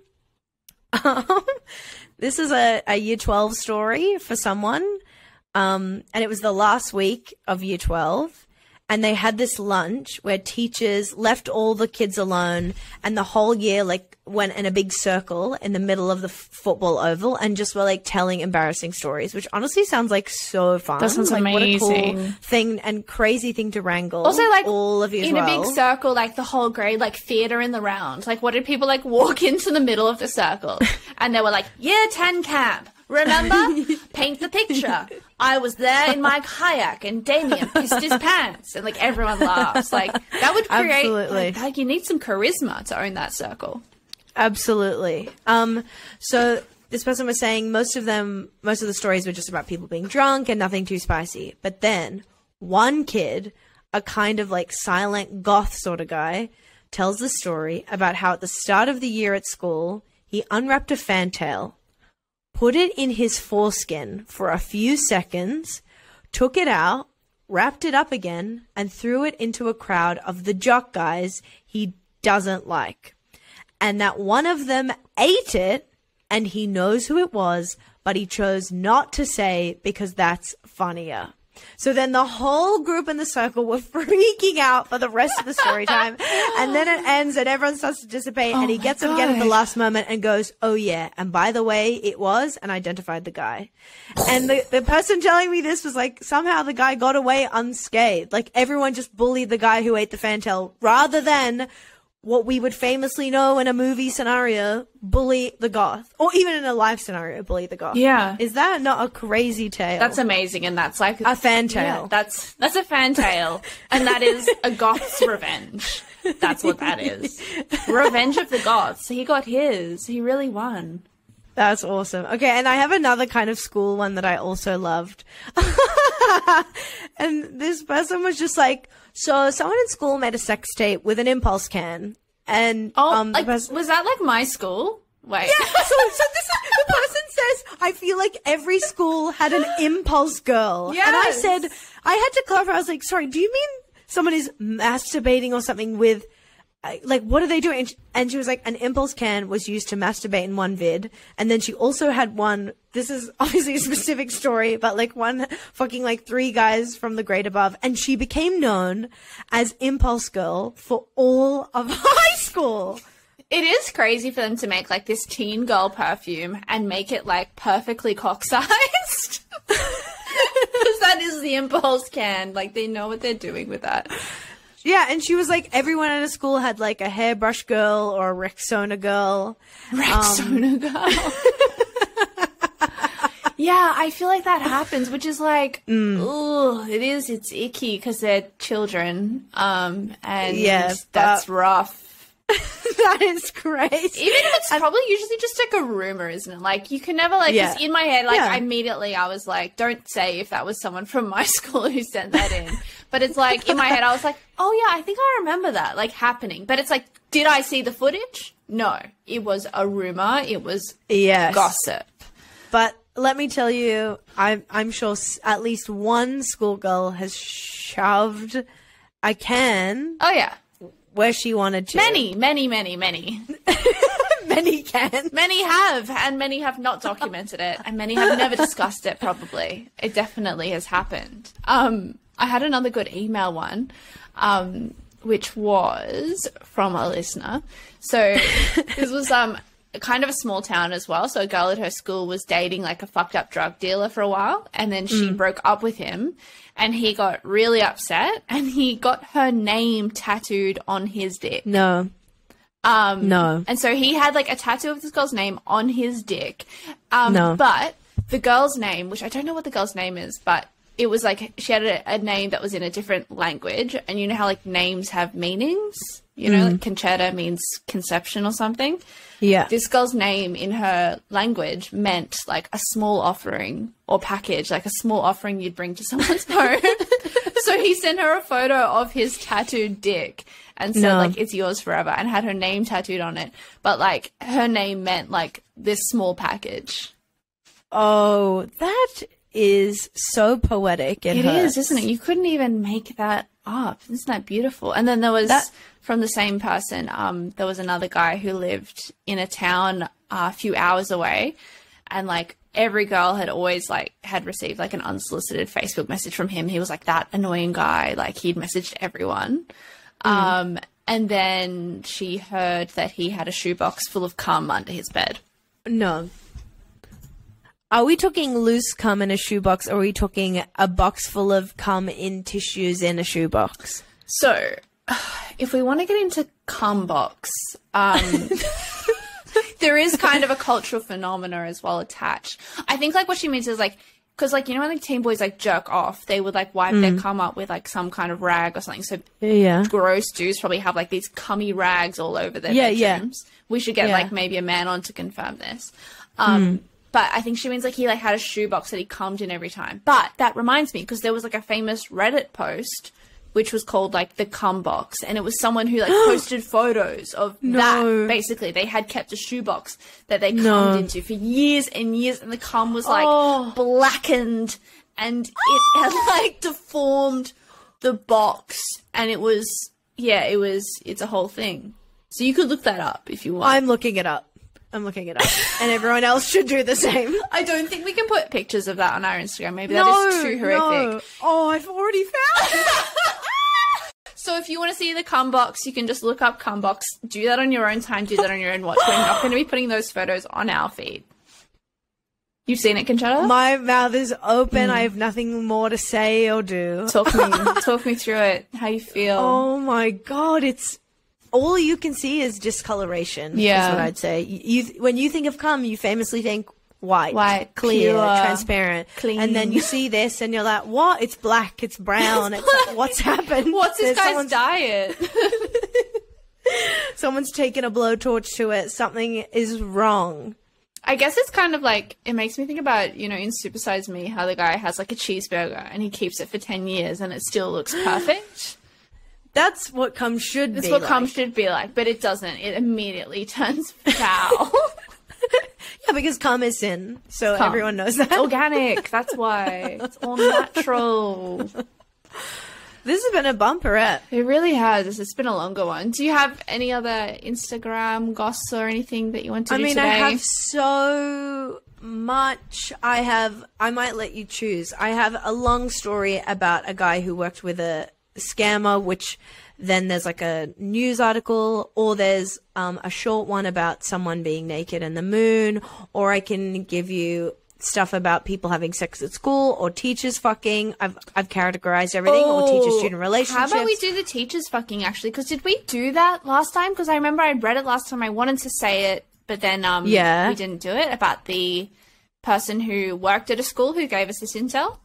This is a year 12 story for someone. And it was the last week of year 12. and they had this lunch where teachers left all the kids alone, and the whole year like went in a big circle in the middle of the football oval and just were like telling embarrassing stories, which honestly sounds like so fun. That sounds like, amazing. What a cool thing and crazy thing to wrangle. Also, like all of you in as a well. big circle, like the whole grade, like theater in the round. Like, what did people like walk into the middle of the circle and they were like, year 10 camp. Remember? Paint the picture. I was there in my kayak and Damien pissed his pants. And like everyone laughs. Like that would create Absolutely. like you need some charisma to own that circle. Absolutely. So this person was saying most of the stories were just about people being drunk and nothing too spicy. But then one kid, a kind of like silent goth sort of guy, tells the story about how at the start of the year at school, he unwrapped a fantail, put it in his foreskin for a few seconds, took it out, wrapped it up again, and threw it into a crowd of the jock guys he doesn't like. And that one of them ate it, and he knows who it was, but he chose not to say because that's funnier. So then the whole group in the circle were freaking out for the rest of the story time. And then it ends and everyone starts to dissipate and he gets them again at the last moment and goes, oh yeah. And by the way, it was, and identified the guy. And the person telling me this was like, somehow the guy got away unscathed. Like everyone just bullied the guy who ate the fantail rather than what we would famously know in a movie scenario, bully the goth. Or even in a live scenario, bully the goth. Yeah. Is that not a crazy tale? That's amazing, and that's like a fan tale. Yeah, that's a fan tale, and that is a goth's revenge. That's what that is. Revenge of the goths. He got his. He really won. That's awesome. Okay, and I have another kind of school one that I also loved. And this person was just like, so someone in school made a sex tape with an impulse can. And like, was that like my school? Wait. Yeah, so this the person says, I feel like every school had an impulse girl. Yes. And I said, I had to clarify, I was like, sorry, do you mean someone is masturbating or something with, like, what are they doing? And she was like, an impulse can was used to masturbate in one vid. And then she also had one, this is obviously a specific story, but like one fucking like 3 guys from the grade above. And she became known as Impulse Girl for all of high school. It is crazy for them to make like this teen girl perfume and make it like perfectly cock-sized. Because that is the impulse can. Like they know what they're doing with that. Yeah, and she was like, everyone at a school had like a hairbrush girl or a Rexona girl. Rexona girl. Yeah, I feel like that happens, which is like, ooh, it's icky because they're children. And yes, that's rough. That is crazy. Even if it's probably usually just like a rumor, isn't it? Like you can never like, cause in my head, like immediately I was like, don't say if that was someone from my school who sent that in. But it's like in my head, I was like, oh yeah, I think I remember that like happening. But it's like, did I see the footage? No, it was a rumor. It was gossip. But let me tell you, I'm sure at least one schoolgirl has shoved a can. Oh yeah. Where she wanted to. Many. Many can. Many have, and many have not documented it, and many have never discussed it, probably. It definitely has happened. I had another good email one, which was from a listener. So this was kind of a small town as well. So a girl at her school was dating like a fucked up drug dealer for a while, and then she broke up with him. And he got really upset and he got her name tattooed on his dick. No. And so he had like a tattoo of this girl's name on his dick. But the girl's name, which I don't know what the girl's name is, but it was like she had a name that was in a different language. And you know how like names have meanings? You know, like Concetta means conception or something. Yeah. This girl's name in her language meant like a small offering or package, like a small offering you'd bring to someone's home. So he sent her a photo of his tattooed dick and said like, it's yours forever, and had her name tattooed on it. But like her name meant like this small package. Oh, that is so poetic. It is, isn't it? You couldn't even make that up. Isn't that beautiful? And then there was from the same person, there was another guy who lived in a town a few hours away, and like every girl had always like had received like an unsolicited Facebook message from him. He was like that annoying guy. Like he'd messaged everyone. And then she heard that he had a shoebox full of cum under his bed. No. Are we talking loose cum in a shoebox, or are we talking a box full of cum in tissues in a shoebox? So, if we want to get into cum box, there is kind of a cultural phenomena as well attached. I think like what she means is like, because like, you know when like teen boys like jerk off, they would like wipe their cum up with like some kind of rag or something. So gross dudes probably have like these cummy rags all over their bedrooms. We should get like maybe a man on to confirm this. But I think she means like he like had a shoebox that he cummed in every time. But that reminds me, because there was like a famous Reddit post which was called like the cum box, and it was someone who like posted photos of that. Basically, they had kept a shoebox that they cummed into for years and years, and the cum was like blackened, and it had like deformed the box, and it was it's a whole thing. So you could look that up if you want. I'm looking it up. And everyone else should do the same. I don't think we can put pictures of that on our Instagram. Maybe that is too horrific. No. Oh, I've already found it. So if you want to see the cum box, you can just look up cum box. Do that on your own time. Do that on your own watch. We're not going to be putting those photos on our feed. You've seen it, Concetta? My mouth is open. I have nothing more to say or do. Talk me through it. How you feel? Oh my God, it's... all you can see is discoloration. Yeah, is what I'd say. When you think of cum, you famously think white, clear, pure, transparent, clean. And then you see this, and you're like, "What? It's black. It's brown. It's like, what's happened? What's this guy's diet?" Someone's taken a blowtorch to it. Something is wrong. I guess it's kind of like, it makes me think about, you know, in Super Size Me, how the guy has like a cheeseburger and he keeps it for 10 years and it still looks perfect. That's what cum should be like. That's what cum should be like, but it doesn't. It immediately turns foul. Yeah, because cum is sin, so everyone knows that. It's organic, that's why. It's all natural. This has been a bumperette. It really has. It's been a longer one. Do you have any other Instagram goss or anything that you want to do today? I have so much. I might let you choose. I have a long story about a guy who worked with a scammer, which then there's like a news article, or there's a short one about someone being naked in the moon, or I can give you stuff about people having sex at school, or teachers fucking. I've categorized everything, or teacher-student relationships. How about we do the teachers fucking, actually? Because did we do that last time? Because I remember I read it last time. I wanted to say it, but then we didn't do it, about the person who worked at a school who gave us this intel.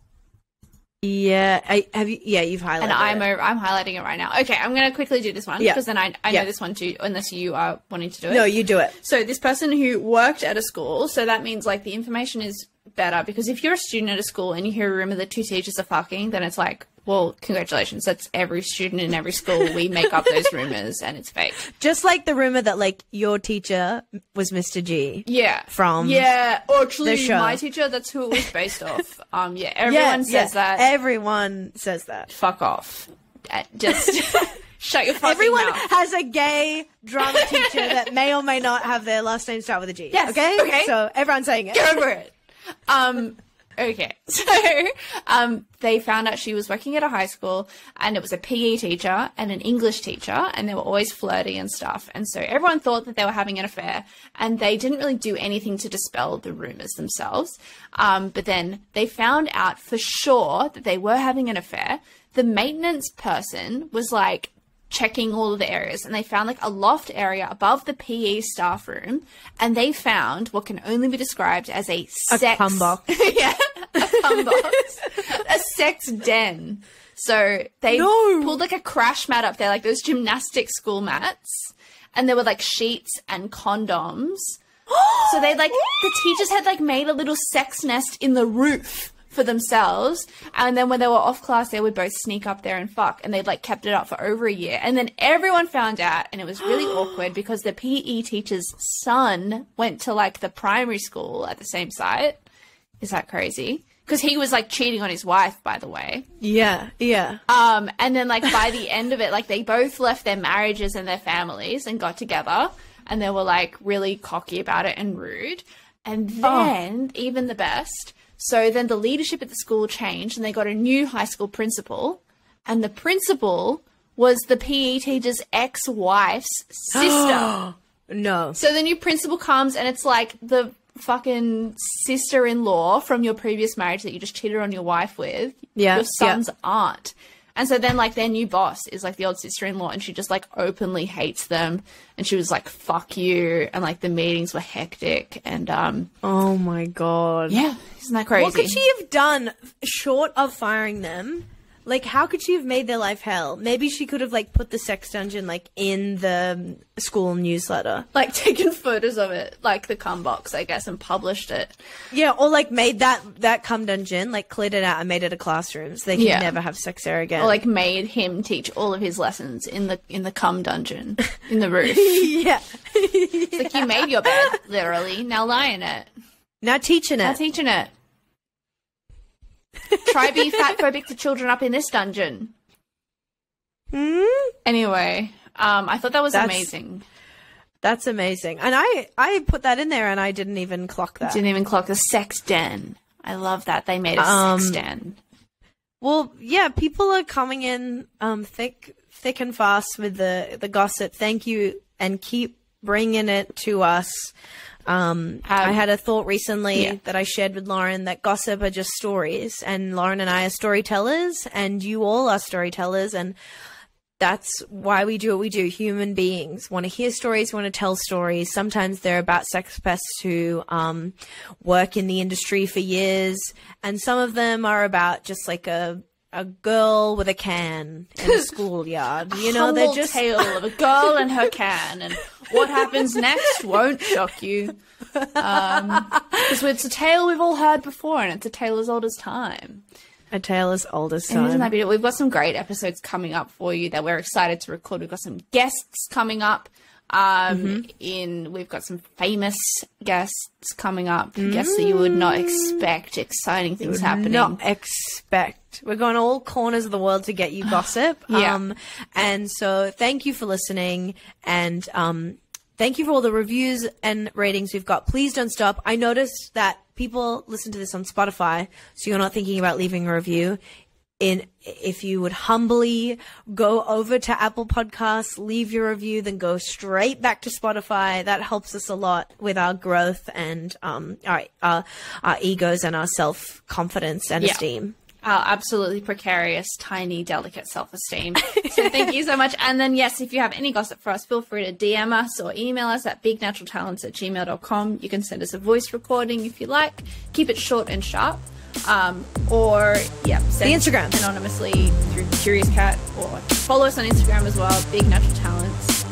Yeah, you've highlighted and I'm highlighting it right now. Okay, I'm going to quickly do this one, because then I know this one too, unless you are wanting to do it. No, you do it. So this person who worked at a school, so that means like the information is better, because if you're a student at a school and you hear a rumor that two teachers are fucking, then it's like, well, congratulations, that's every student in every school. We make up those rumors and it's fake. Just like the rumor that like your teacher was Mr. G. Yeah. From or actually the show. My teacher, that's who it was based off. Everyone says that. Everyone says that. Fuck off. Just shut your fucking Everyone mouth. has a gay drama teacher that may or may not have their last name start with a G. Yes. Okay. So everyone's saying it. Get over it. Okay, so they found out she was working at a high school, and it was a PE teacher and an English teacher, and they were always flirty and stuff. And so everyone thought that they were having an affair, and they didn't really do anything to dispel the rumors themselves. But then they found out for sure that they were having an affair. The maintenance person was like checking all of the areas, and they found like a loft area above the PE staff room, and they found what can only be described as a cum box. Yeah, a cum box. A sex den. So they pulled like a crash mat up there, like those gymnastic school mats, and there were like sheets and condoms. So they like, the teachers had like made a little sex nest in the roof for themselves, and then when they were off class, they would both sneak up there and fuck, and they'd like kept it up for over a year, and then everyone found out, and it was really awkward because the PE teacher's son went to like the primary school at the same site. Is that crazy? Because he was like cheating on his wife, by the way. Yeah. And then like by the end of it, like they both left their marriages and their families and got together, and they were like really cocky about it and rude. And then, even the best, so then the leadership at the school changed and they got a new high school principal. And the principal was the PE teacher's ex-wife's sister. No. So the new principal comes and it's like the fucking sister-in-law from your previous marriage that you just cheated on your wife with. Yeah. Your son's aunt. And so then, like, their new boss is, like, the old sister-in-law, and she just, like, openly hates them. And she was like, fuck you. And, like, the meetings were hectic. And, oh, my God. yeah, isn't that crazy? What could she have done short of firing them? Like, how could she have made their life hell? Maybe she could have, like, put the sex dungeon, like, in the school newsletter. Like, taken photos of it, like the cum box, I guess, and published it. Yeah, or, like, made that cum dungeon, like, cleared it out and made it a classroom so they can never have sex there again. Or, like, made him teach all of his lessons in the cum dungeon, in the roof. Yeah. It's like, you made your bed, literally. Now lie in it. Now teaching it. Try be fatphobic to children up in this dungeon. Anyway, I thought that was amazing. That's amazing. And I put that in there and I didn't even clock that. Didn't even clock the sex den. I love that. They made a sex den. Well, yeah, people are coming in thick and fast with the gossip. Thank you, and keep bringing it to us. I had a thought recently that I shared with Lauren that gossip are just stories, and Lauren and I are storytellers, and you all are storytellers, and that's why we do what we do. Human beings want to hear stories, want to tell stories. Sometimes they're about sex pests who work in the industry for years, and some of them are about just like a girl with a can in a schoolyard. You know, they're just tale of a girl and her can, and what happens next won't shock you. Because it's a tale we've all heard before, and it's a tale as old as time. A tale as old as time. Isn't that beautiful? We've got some great episodes coming up for you that we're excited to record. We've got some guests coming up. We've got some famous guests coming up, guests that you would not expect. Exciting things happening. Not expect. We're going all corners of the world to get you gossip. And so thank you for listening, and thank you for all the reviews and ratings we've got. Please don't stop. I noticed that people listen to this on Spotify, so you're not thinking about leaving a review. If you would humbly go over to Apple Podcasts, leave your review, then go straight back to Spotify. That helps us a lot with our growth and our egos and our self-confidence and esteem. Our absolutely precarious, tiny, delicate self-esteem. So thank you so much. And then, yes, if you have any gossip for us, feel free to DM us or email us at bignaturaltalents@gmail.com. You can send us a voice recording if you like. Keep it short and sharp. Send the Instagram anonymously through Curious Cat, or follow us on Instagram as well, Big Natural Talents.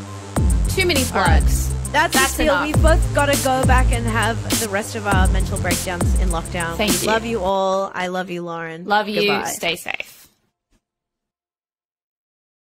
Too many plugs. That's the deal. Enough. We've both got to go back and have the rest of our mental breakdowns in lockdown. Thank you. Love you all. I love you, Lauren. Love you. Goodbye. Stay safe.